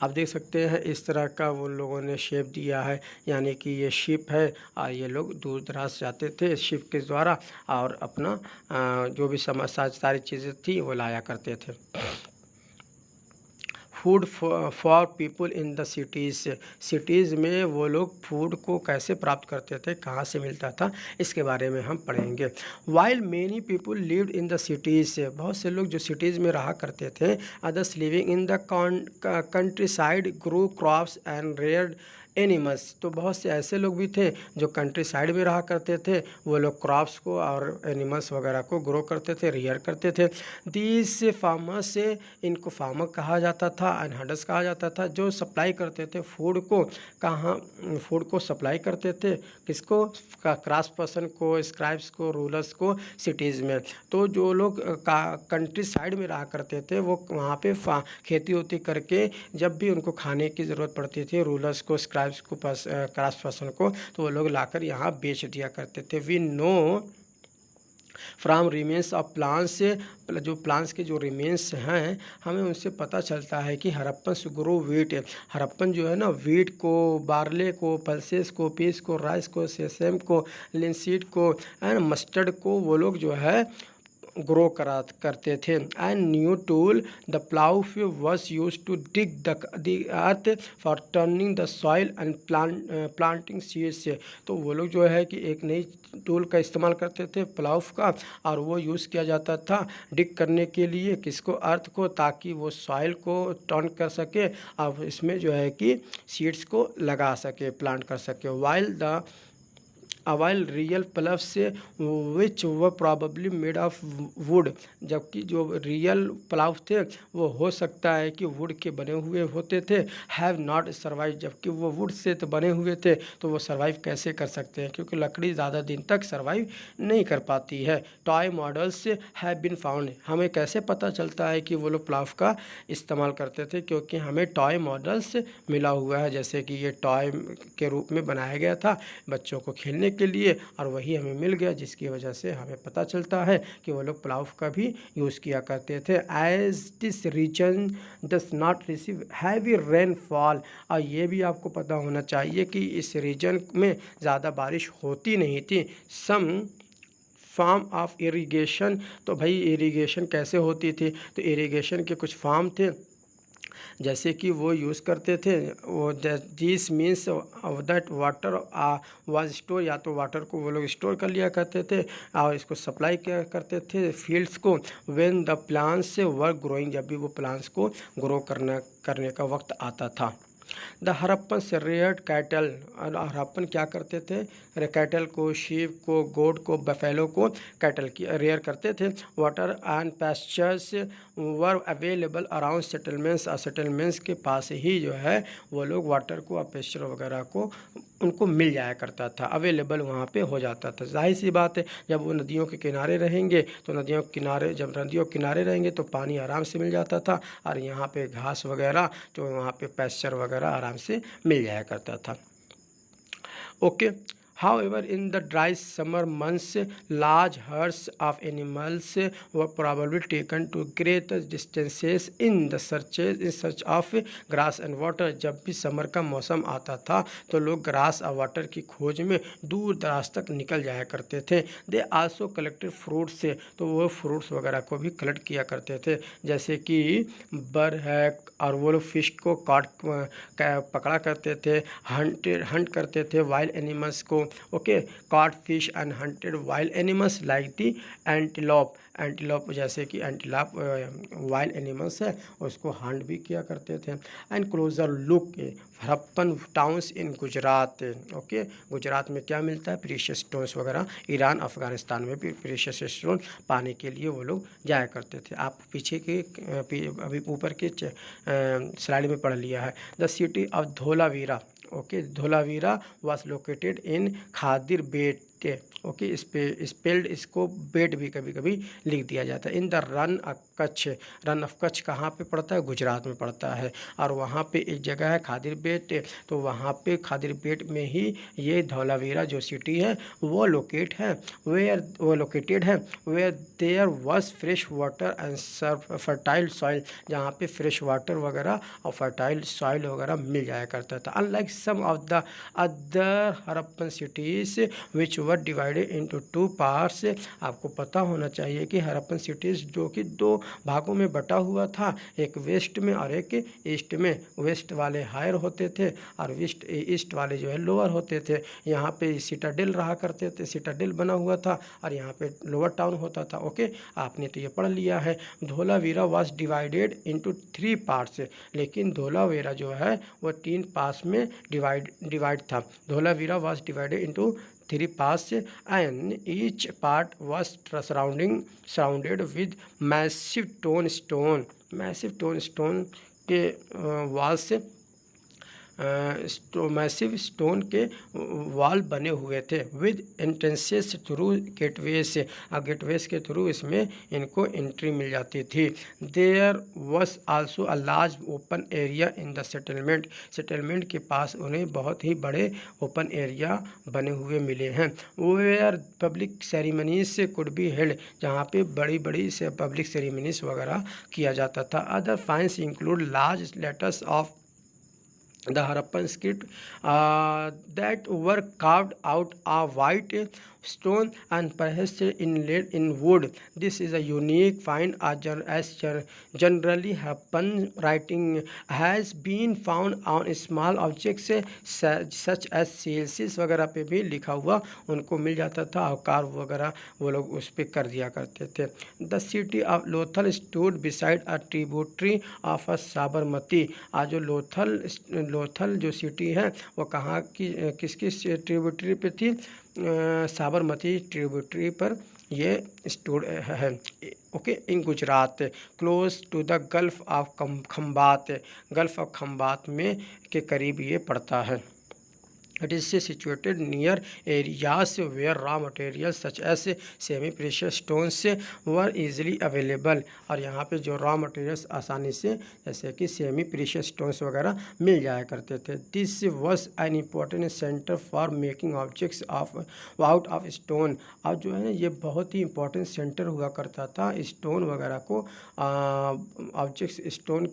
आप देख सकते हैं इस तरह का वो लोगों ने शेप दिया है, यानी कि ये शिप है और ये लोग दूर दराज जाते थे शिप के द्वारा और अपना जो भी सारी चीज़ें थी वो लाया करते थे। Food for people in the cities, cities में वो लोग फूड को कैसे प्राप्त करते थे, कहाँ से मिलता था, इसके बारे में हम पढ़ेंगे। While many people lived in the cities, बहुत से लोग जो सिटीज़ में रहा करते थे, others living in the countryside grow crops and rear animals, तो बहुत से ऐसे लोग भी थे जो कंट्री साइड में रहा करते थे, वो लोग क्रॉप्स को और एनिमल्स वगैरह को ग्रो करते थे, रियर करते थे। दीज फार्मर्स से, इनको फार्मर कहा जाता था एंड हंटर्स कहा जाता था, जो सप्लाई करते थे फूड को, कहाँ फूड को सप्लाई करते थे, किसको, क्रास पर्सन को, स्क्राइब्स को, रूलर्स को सिटीज़ में। तो जो लोग कंट्री साइड में रहा करते थे वो वहाँ पे खेती होती करके जब भी उनको खाने की ज़रूरत पड़ती थी, रूलर्स को, स्क्राइब्स को, क्रास पर्सन को, तो वो लोग लाकर यहाँ बेच दिया करते थे। We know from remains of plants से, जो प्लांट्स के जो रिमेन्स हैं, हमें उनसे पता चलता है कि हड़प्पन ग्रो वीट, हड़प्पन जो है ना, वीट को, बार्ले को, पल्सेस को, पीस को, राइस को, सेसम को, लिनसीड को एंड मस्टर्ड को वो लोग जो है ग्रो करते थे। And new tool the plough was use to dig the earth for turning the soil and planting seeds, तो वो लोग जो है कि एक नई टूल का इस्तेमाल करते थे प्लाउ का, और वो यूज़ किया जाता था डिग करने के लिए, किसको, अर्थ को, ताकि वो सॉइल को टर्न कर सके और इसमें जो है कि सीड्स को लगा सके, प्लांट कर सके। while रियल प्लव्स से विच वर प्रॉबली मेड ऑफ वुड, जबकि जो रियल प्लाव थे वो हो सकता है कि वुड के बने हुए होते थे। हैव नॉट सर्वाइव, जबकि वो वुड से तो बने हुए थे, तो वो सर्वाइव कैसे कर सकते हैं, क्योंकि लकड़ी ज़्यादा दिन तक सर्वाइव नहीं कर पाती है। Toy models have been found, हमें कैसे पता चलता है कि वो लोग प्लाव का इस्तेमाल करते थे, क्योंकि हमें टॉय मॉडल्स मिला हुआ है, जैसे कि ये टॉय के रूप में बनाया गया था बच्चों को खेलने के लिए, और वही हमें मिल गया, जिसकी वजह से हमें पता चलता है कि वो लोग प्लाव का भी यूज़ किया करते थे। As this region does not receive heavy rainfall, और ये भी आपको पता होना चाहिए कि इस रीजन में ज़्यादा बारिश होती नहीं थी। सम फार्म ऑफ इरिगेशन, तो भाई इरिगेशन कैसे होती थी, तो इरिगेशन के कुछ फार्म थे, जैसे कि वो यूज़ करते थे, वो this means that water was store, या तो वाटर को वो लोग स्टोर कर लिया करते थे और इसको सप्लाई किया करते थे फील्ड्स को, when the plants were growing, जब भी वो प्लांट्स को ग्रो करने का वक्त आता था। द हड़प्पन से रेयर्ड कैटल, और हड़प्पन क्या करते थे, कैटल को, शीप को, गोट को, बफेलो को कैटल की रेयर करते थे। Water and pastures were available around settlements, और सेटलमेंट्स के पास ही जो है वो लोग वाटर को और पेस्चर वगैरह को उनको मिल जाया करता था, अवेलेबल वहाँ पे हो जाता था। जाहिर सी बात है, जब वो नदियों के किनारे रहेंगे तो नदियों के किनारे, जब नदियों के किनारे रहेंगे तो पानी आराम से मिल जाता था, और यहाँ पे घास वगैरह, तो वहाँ पे पैस्चर वगैरह आराम से मिल जाया करता था। Okay, however in the dry summer months large herds of animals were probably taken to great distances in search of grass and water, जब भी समर का मौसम आता था तो लोग ग्रास और वाटर की खोज में दूर दराज तक निकल जाया करते थे। दे आल्सो कलेक्टेड फ्रूट्स से, तो वो फ्रूट्स वगैरह को भी कलेक्ट किया करते थे, जैसे कि बर है, और वो लोग फिश को पकड़ा करते थे, हंट करते थे वाइल्ड एनिमल्स को। Okay, caught fish and hunted wild animals like the antelope, antelope, जैसे कि एंटीलोप वाइल्ड एनिमल्स है, उसको हंट भी किया करते थे। And closer look Harappan towns in Gujarat. Okay, Gujarat में क्या मिलता है, प्रीशियस स्टोन्स वगैरह, ईरान अफगानिस्तान में भी प्रीशियस स्टोन पाने के लिए वो लोग जाया करते थे। आप पीछे के अभी ऊपर के स्लाइड में पढ़ लिया है। The city of Dholavira, okay, Dholavira was located in Khadir Bet, okay, इस पे स्पेल्ड, इसको बेट भी कभी कभी लिख दिया जाता है। In the run of Kutch, run of Kutch कहाँ पे पड़ता है, गुजरात में पड़ता है, और वहाँ पे एक जगह है खादिर बेट, तो वहाँ पे खादिर बेट में ही ये धौलावीरा जो सिटी है वो लोकेटेड है, where there was fresh water and fertile soil, जहाँ पे फ्रेश वाटर वगैरह और फर्टाइल सॉइल वगैरह मिल जाया करता था। Unlike some of the other Harappan cities which were divided into two parts. आपको पता होना चाहिए कि हड़प्पन सिटीज़ जो कि दो भागों में बटा हुआ था, एक वेस्ट में और एक ईस्ट में। वेस्ट वाले हायर होते थे और ईस्ट वाले जो है लोअर होते थे। यहाँ पे सिटाडेल रहा करते थे, सिटाडेल बना हुआ था और यहाँ पे लोअर टाउन होता था। ओके, आपने तो ये पढ़ लिया है। Dholavira was divided into three parts, लेकिन धोलावीरा जो है वो 3 पार्ट्स में डिवाइड था। Dholavira was divided into three parts and each part was surrounded with massive tone stone के वॉल से मैसिव स्टोन के वॉल बने हुए थे विद एंट्रेंसेस थ्रू गेटवेज से, और गेटवेज के थ्रू इसमें इनको एंट्री मिल जाती थी। There was also a large open area in the settlement के पास उन्हें बहुत ही बड़े ओपन एरिया बने हुए मिले हैं। वेयर पब्लिक सेरेमनीज से कुड बी हेल्ड, जहाँ पे बड़ी बड़ी से पब्लिक सेरेमनीज वगैरह किया जाता था। Other फाइंस include large letters of the Harappan script that were carved out of white stone and perhaps inlaid in wood. This is a unique find as generally Harappan writing has been found on small objects such as seals वगैरह पे भी लिखा हुआ उनको मिल जाता था और curve वगैरह वो लोग उस पर कर दिया करते थे। The city of Lothal stood beside a tributary of a Sabarmati. आज जो लोथल जो सिटी है वो कहाँ की किसकी ट्रिब्यूटरी पे थी? साबरमती ट्रिब्यूटरी पर ये स्टोर है। Okay, in Gujarat close to the gulf of Khambhat में के करीब ये पड़ता है। It is situated near areas where raw materials such as semi-precious stones were easily available। और यहाँ पे जो रॉ मटेरियल्स आसानी से जैसे कि सेमी प्रीशियस स्टोन्स वगैरह मिल जाया करते थे। This was an important centre for making objects out of stone. अब जो है ना ये बहुत ही इम्पोर्टेंट सेंटर हुआ करता था स्टोन वगैरह को ऑब्जेक्ट्स स्टोन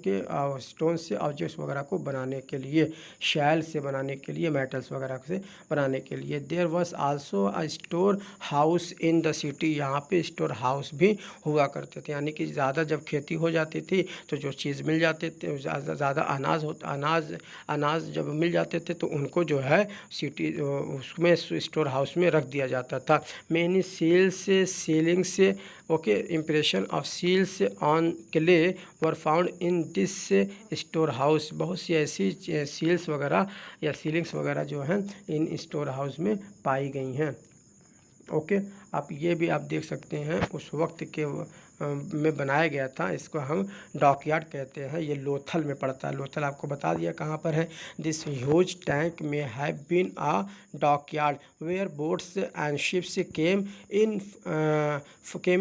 से ऑब्जेक्ट्स वगैरह को बनाने के लिए, शैल से बनाने के लिए, मेटल्स वगैरह से बनाने के लिए। There was also a storehouse in the city. यहाँ पे स्टोर हाउस भी हुआ करते थे, यानी कि ज़्यादा जब खेती हो जाती थी तो जो चीज़ मिल जाते थे ज़्यादा अनाज जब मिल जाते थे तो उनको जो है सिटी उसमें स्टोर हाउस में रख दिया जाता था। Many sealings okay impression of seals on clay were found in this storehouse. बहुत सी ऐसी सील्स वगैरह या सीलिंग्स वगैरह जो हैं इन स्टोर हाउस में पाई गई हैं। ओके, आप ये भी आप देख सकते हैं उस वक्त के में बनाया गया था। इसको हम डॉकयार्ड कहते हैं। ये लोथल में पड़ता है। लोथल आपको बता दिया कहाँ पर है। This huge tank may have been a dockyard where boats and ships came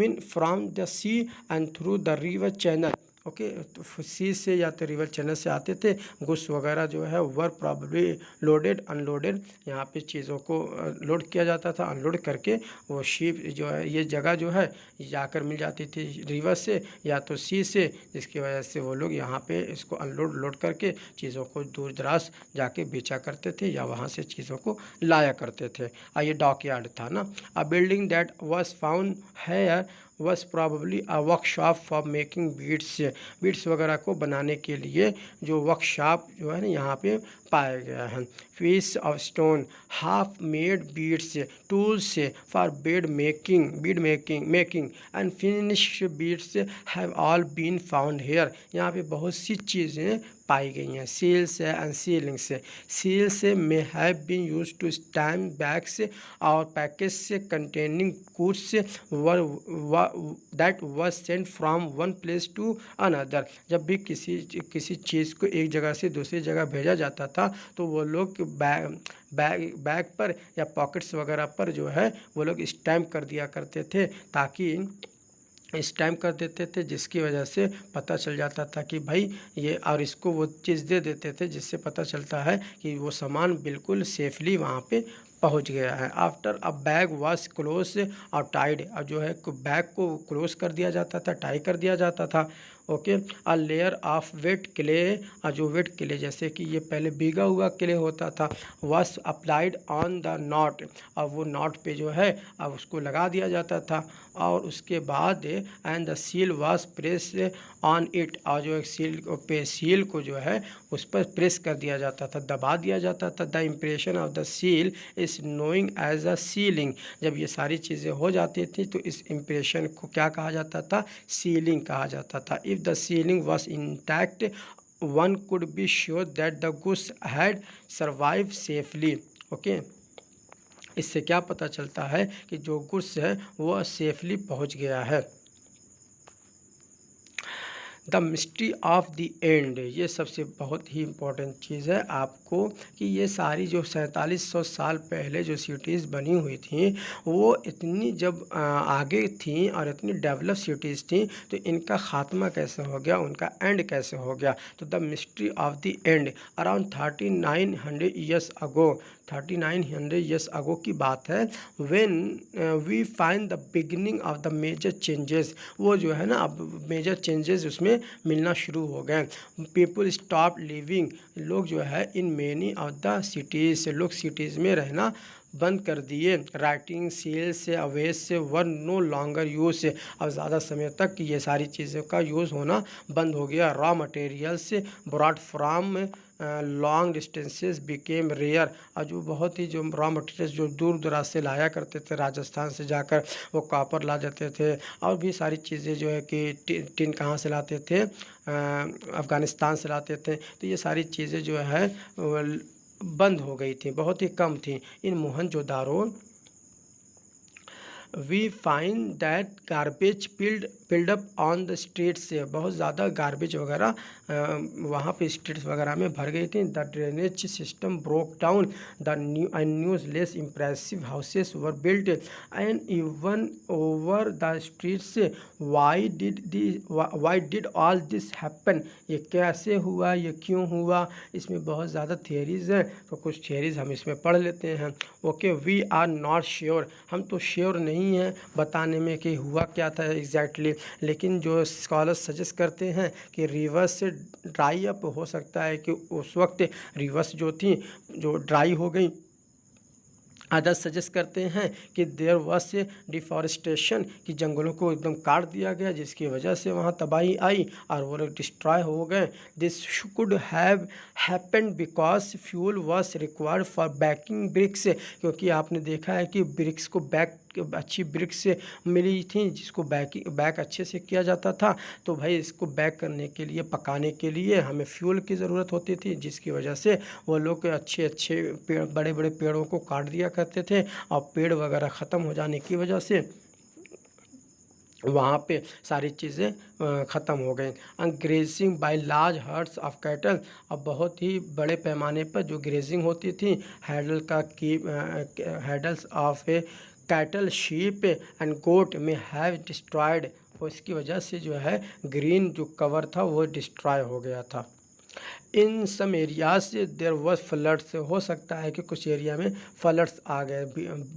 in from the sea and through the river channel. Okay, तो सी से या तो रिवर चैनल से आते थे। गुड्स वगैरह जो है वर प्रॉब्ली लोडेड अनलोडेड, यहाँ पे चीज़ों को लोड किया जाता था, अनलोड करके वो शिप जो है ये जगह जो है जाकर मिल जाती थी रिवर से या तो सी से, जिसकी वजह से वो लोग यहाँ पे इसको लोड करके चीज़ों को दूर दराज जाके बेचा करते थे या वहाँ से चीज़ों को लाया करते थे। ये डॉकयार्ड था ना। A building that was found here was probably a workshop for making beads वगैरह को बनाने के लिए जो वर्कशॉप जो है ना यहाँ पे पाया गया है। Piece of stone half made beads tools for bead making and finished beads have all been found here. यहाँ पे बहुत सी चीज़ें पाई गई हैं। Seals and seals may have been use to stamp bags और package containing goods that was sent from one place to another. जब भी किसी चीज़ को एक जगह से दूसरी जगह भेजा जाता था तो वो लोग बैग पर या पॉकेट्स वगैरह पर जो है वो लोग स्टैम्प कर दिया करते थे, ताकि स्टैम्प कर देते थे जिसकी वजह से पता चल जाता था कि भाई ये, और इसको वो चीज़ दे देते थे जिससे पता चलता है कि वो सामान बिल्कुल सेफली वहाँ पे पहुँच गया है। After a bag was close और टाइड, और जो है बैग को क्लोज कर दिया जाता था, टाई कर दिया जाता था। Okay. A layer of wet clay, जो वेट क्ले जैसे कि ये पहले भीगा हुआ क्ले होता था, was applied on the knot, अब वो नॉट पे जो है अब उसको लगा दिया जाता था, और उसके बाद and the seal was press on it, और जो एक सील पे सील को जो है उस पर प्रेस कर दिया जाता था, दबा दिया जाता था। The impression of the seal is known as a sealing, जब ये सारी चीज़ें हो जाती थी तो इस इम्प्रेशन को क्या कहा जाता था, सीलिंग कहा जाता था। If the ceiling was intact one could be sure that the goods had survive safely, okay. इससे क्या पता चलता है कि जो गुड्स है वो सेफली पहुंच गया है। The mystery of the and, ये सबसे बहुत ही इम्पोर्टेंट चीज़ है आपको, कि ये सारी जो 4700 साल पहले जो सिटीज़ बनी हुई थी वो इतनी जब आगे थी और इतनी डेवलप सिटीज़ थी, तो इनका ख़ात्मा कैसे हो गया, उनका एंड कैसे हो गया। तो the mystery of the end around 3900 years ago, 3900 years ago की बात है, when we find the beginning of the major changes, वो जो है ना अब मेजर चेंजेस उसमें मिलना शुरू हो गए। पीपल स्टॉप लिविंग, लोग जो है in many of the cities, लोग सिटीज़ में रहना बंद कर दिए। राइटिंग सील्स से अवेज से वर नो लॉन्गर यूज, अब ज़्यादा समय तक ये सारी चीज़ों का यूज़ होना बंद हो गया। Raw materials brought from long distances became rare, और जो बहुत ही जो रॉ मटेरियल्स जो दूर दराज से लाया करते थे, राजस्थान से जाकर वो कॉपर ला जाते थे, और भी सारी चीज़ें जो है कि टिन कहाँ से लाते थे, अफ़गानिस्तान से लाते थे, तो ये सारी चीज़ें जो है बंद हो गई थी, बहुत ही कम थी। In Mohenjodaro we find that garbage piled up on the street, से बहुत ज़्यादा गार्बेज वगैरह वहाँ पे स्ट्रीट्स वगैरह में भर गई थी। The drainage system broke down, the news less impressive houses were built and even over the streets. Why did all this happen, ये कैसे हुआ, ये क्यों हुआ, इसमें बहुत ज़्यादा थियरीज़ हैं, तो कुछ थियरीज़ हम इसमें पढ़ लेते हैं। Okay, we are not sure, हम तो श्योर नहीं हैं बताने में कि हुआ क्या था एग्जैक्टली, लेकिन जो स्कॉलर्स सजेस्ट करते हैं कि रिवर्स ड्राई अप हो सकता है, कि उस वक्त रिवर्स जो थी जो ड्राई हो गई। अदर्स सजेस्ट करते हैं कि देयर वॉज डिफॉरेस्टेशन, कि जंगलों को एकदम काट दिया गया जिसकी वजह से वहाँ तबाही आई और वो लोग डिस्ट्रॉय हो गए। This could have happened because fuel was required for baking bricks, क्योंकि आपने देखा है कि ब्रिक्स को अच्छी ब्रिक्स मिली थी जिसको बैक अच्छे से किया जाता था, तो भाई इसको बैक करने के लिए, पकाने के लिए हमें फ्यूल की ज़रूरत होती थी, जिसकी वजह से वो लोग अच्छे अच्छे पेड़, बड़े बड़े पेड़ों को काट दिया करते थे, और पेड़ वगैरह ख़त्म हो जाने की वजह से वहाँ पे सारी चीज़ें ख़त्म हो गई। Grazing by large hertz of cattle, अब बहुत ही बड़े पैमाने पर जो ग्रेजिंग होती थी हैडल्स of a cattle sheep and goat may have destroyed, और इसकी वजह से जो है ग्रीन जो कवर था वो डिस्ट्रॉय हो गया था। इन सम एरियाज से देर वॉज फ्लड्स, हो सकता है कि कुछ एरिया में फ्लड्स आ गए,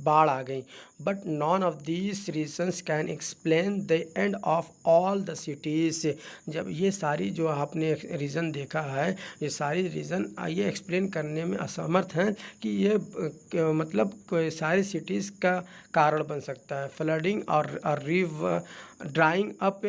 बाढ़ आ गई, but none of these reasons can explain the end of all the cities. जब ये सारी जो आपने रीज़न देखा है, ये सारी रीज़न ये एक्सप्लेन करने में असमर्थ हैं कि ये मतलब सारी सिटीज़ का कारण बन सकता है। फ्लडिंग और river drying up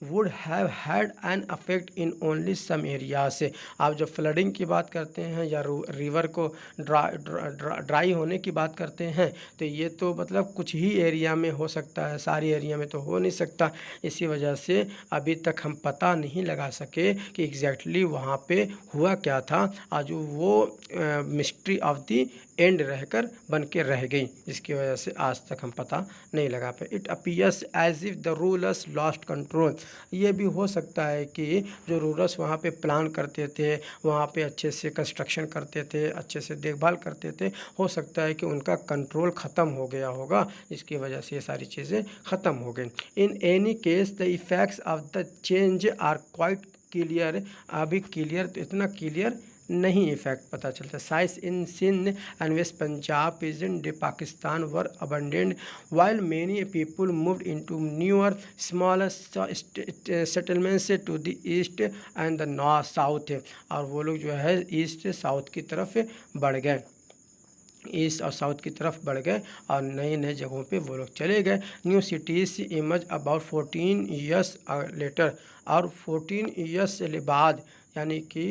would have had an effect in only some area से। आप जब फ्लडिंग की बात करते हैं या रिवर को ड्राई होने की बात करते हैं, तो ये तो मतलब कुछ ही एरिया में हो सकता है, सारी एरिया में तो हो नहीं सकता। इसी वजह से अभी तक हम पता नहीं लगा सके कि एग्जैक्टली वहाँ पे हुआ क्या था, आज वो मिस्ट्री ऑफ द एंड रहकर बन के रह गई, जिसकी वजह से आज तक हम पता नहीं लगा पाए। It appears as if the rulers lost control, ये भी हो सकता है कि जो रूलर्स वहाँ पे प्लान करते थे, वहाँ पे अच्छे से कंस्ट्रक्शन करते थे, अच्छे से देखभाल करते थे, हो सकता है कि उनका कंट्रोल ख़त्म हो गया होगा, जिसकी वजह से ये सारी चीज़ें ख़त्म हो गई। In any case the effects of the change are quite clear, अभी क्लियर, इतना क्लियर नहीं इफेक्ट पता चलता। साइज in Sindh and west Punjab present day Pakistan were abandoned while many people moved into newer smaller settlements to the east and the north south, और वो लोग जो है ईस्ट साउथ की तरफ बढ़ गए, ईस्ट और साउथ की तरफ बढ़ गए और नए नए जगहों पे वो लोग चले गए। New cities emerge about 14 years later, और 14 ईयर्स बाद यानी कि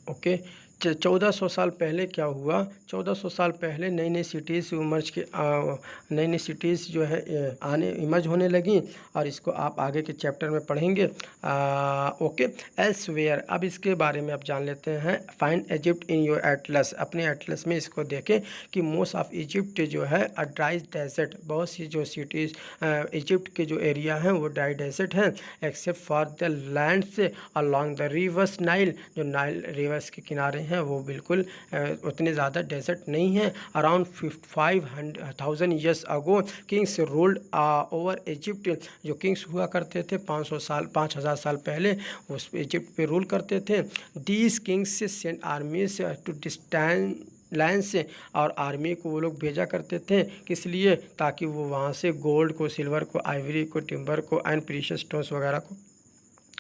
ओके 1400 साल पहले क्या हुआ, 1400 साल पहले नई नई सिटीज़ इमर्ज के नई नई सिटीज़ जो है आने इमर्ज होने लगी, और इसको आप आगे के चैप्टर में पढ़ेंगे। ओके एल्सवेयर, अब इसके बारे में आप जान लेते हैं। Find Egypt in your Atlas, अपने एटलस में इसको देखें कि मोस्ट ऑफ इजिप्ट जो है अ ड्राई डेजर्ट, बहुत सी जो सिटीज़ इजिप्ट के जो एरिया हैं वो ड्राई डेजर्ट हैं, except for the lands along the reverse Nile, जो नाइल रिवर्स के किनारे हैं वो बिल्कुल उतने ज़्यादा डेजर्ट नहीं हैं। Around 5,000 years ago Kings ruled over Egypt, जो किंग्स हुआ करते थे 5,000 साल पहले उस इजिप्ट पे रूल करते थे। These kings sent armies to distant land से, और आर्मी को वो लोग भेजा करते थे किस लिए, ताकि वो वहाँ से गोल्ड को, सिल्वर को, आइवरी को, टिम्बर को एंड प्रीशियस स्टोन्स वगैरह को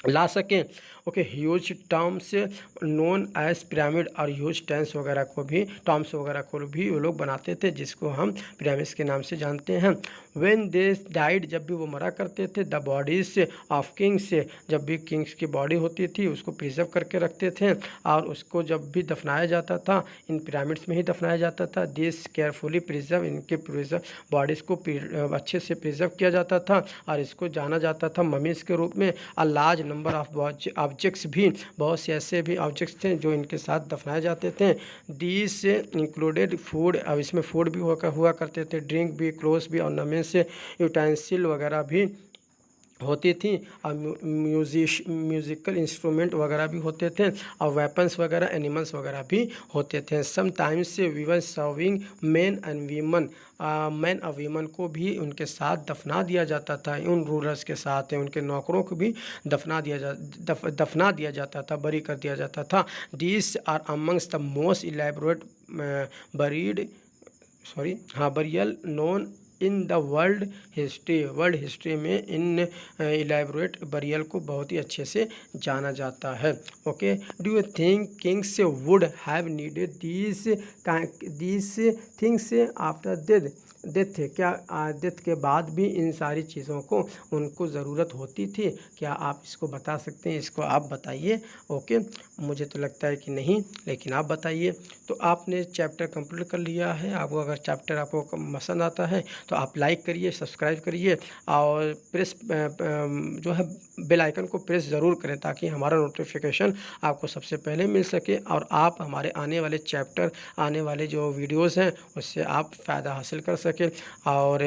ला सकें। Okay huge terms known age pyramid, और ह्यूज टैंक्स वगैरह को भी, टॉम्स वगैरह को भी वो लोग बनाते थे जिसको हम पिरामिड्स के नाम से जानते हैं। व्हेन दे डाइड, जब भी वो मरा करते थे, द बॉडीज ऑफ किंग्स, जब भी किंग्स की बॉडी होती थी उसको प्रिजर्व करके रखते थे, और उसको जब भी दफनाया जाता था इन पिरामिड्स में ही दफनाया जाता था। दिस केयरफुली प्रिजर्व, इनके प्रिजर्व बॉडीज़ को अच्छे से प्रिजर्व किया जाता था, और इसको जाना जाता था ममीज़ के रूप में। A large number of objects, भी बहुत से ऐसे भी ऑब्जेक्ट्स थे जो इनके साथ दफनाए जाते थे। दीज इंक्लूडेड फूड, अब इसमें फूड भी हुआ करते थे, ड्रिंक भी, क्लोथ्स भी, ऑर्नामेंट्स, यूटेंसिल वगैरह भी होती थी, और म्यूज़िकल इंस्ट्रूमेंट वगैरह भी होते थे, और वेपन्स वगैरह, एनिमल्स वगैरह भी होते थे। Sometimes woven serving man and women, man और वीमन को भी उनके साथ दफना दिया जाता था, उन रूलर्स के साथ उनके नौकरों को भी दफना दिया जाता था, बरी कर दिया जाता था। These are amongst the most elaborate burial known in the world history में इन इलेबोरेट बरियल को बहुत ही अच्छे से जाना जाता है। Okay do you think Kings would have needed these things after death, क्या डेथ के बाद भी इन सारी चीज़ों को उनको ज़रूरत होती थी? क्या आप इसको बता सकते हैं? इसको आप बताइए। ओके मुझे तो लगता है कि नहीं, लेकिन आप बताइए। तो आपने चैप्टर कंप्लीट कर लिया है। आपको अगर चैप्टर आपको पसंद आता है तो आप लाइक करिए, सब्सक्राइब करिए, और प्रेस जो है बेल आइकन को प्रेस ज़रूर करें ताकि हमारा नोटिफिकेशन आपको सबसे पहले मिल सके, और आप हमारे आने वाले चैप्टर, आने वाले जो वीडियोज़ हैं उससे आप फ़ायदा हासिल कर सकें। और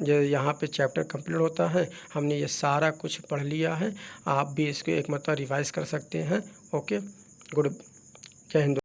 जो यहाँ पे चैप्टर कंप्लीट होता है, हमने ये सारा कुछ पढ़ लिया है, आप भी इसको एक मरतबा रिवाइज़ कर सकते हैं। ओके गुड, जय हिंद।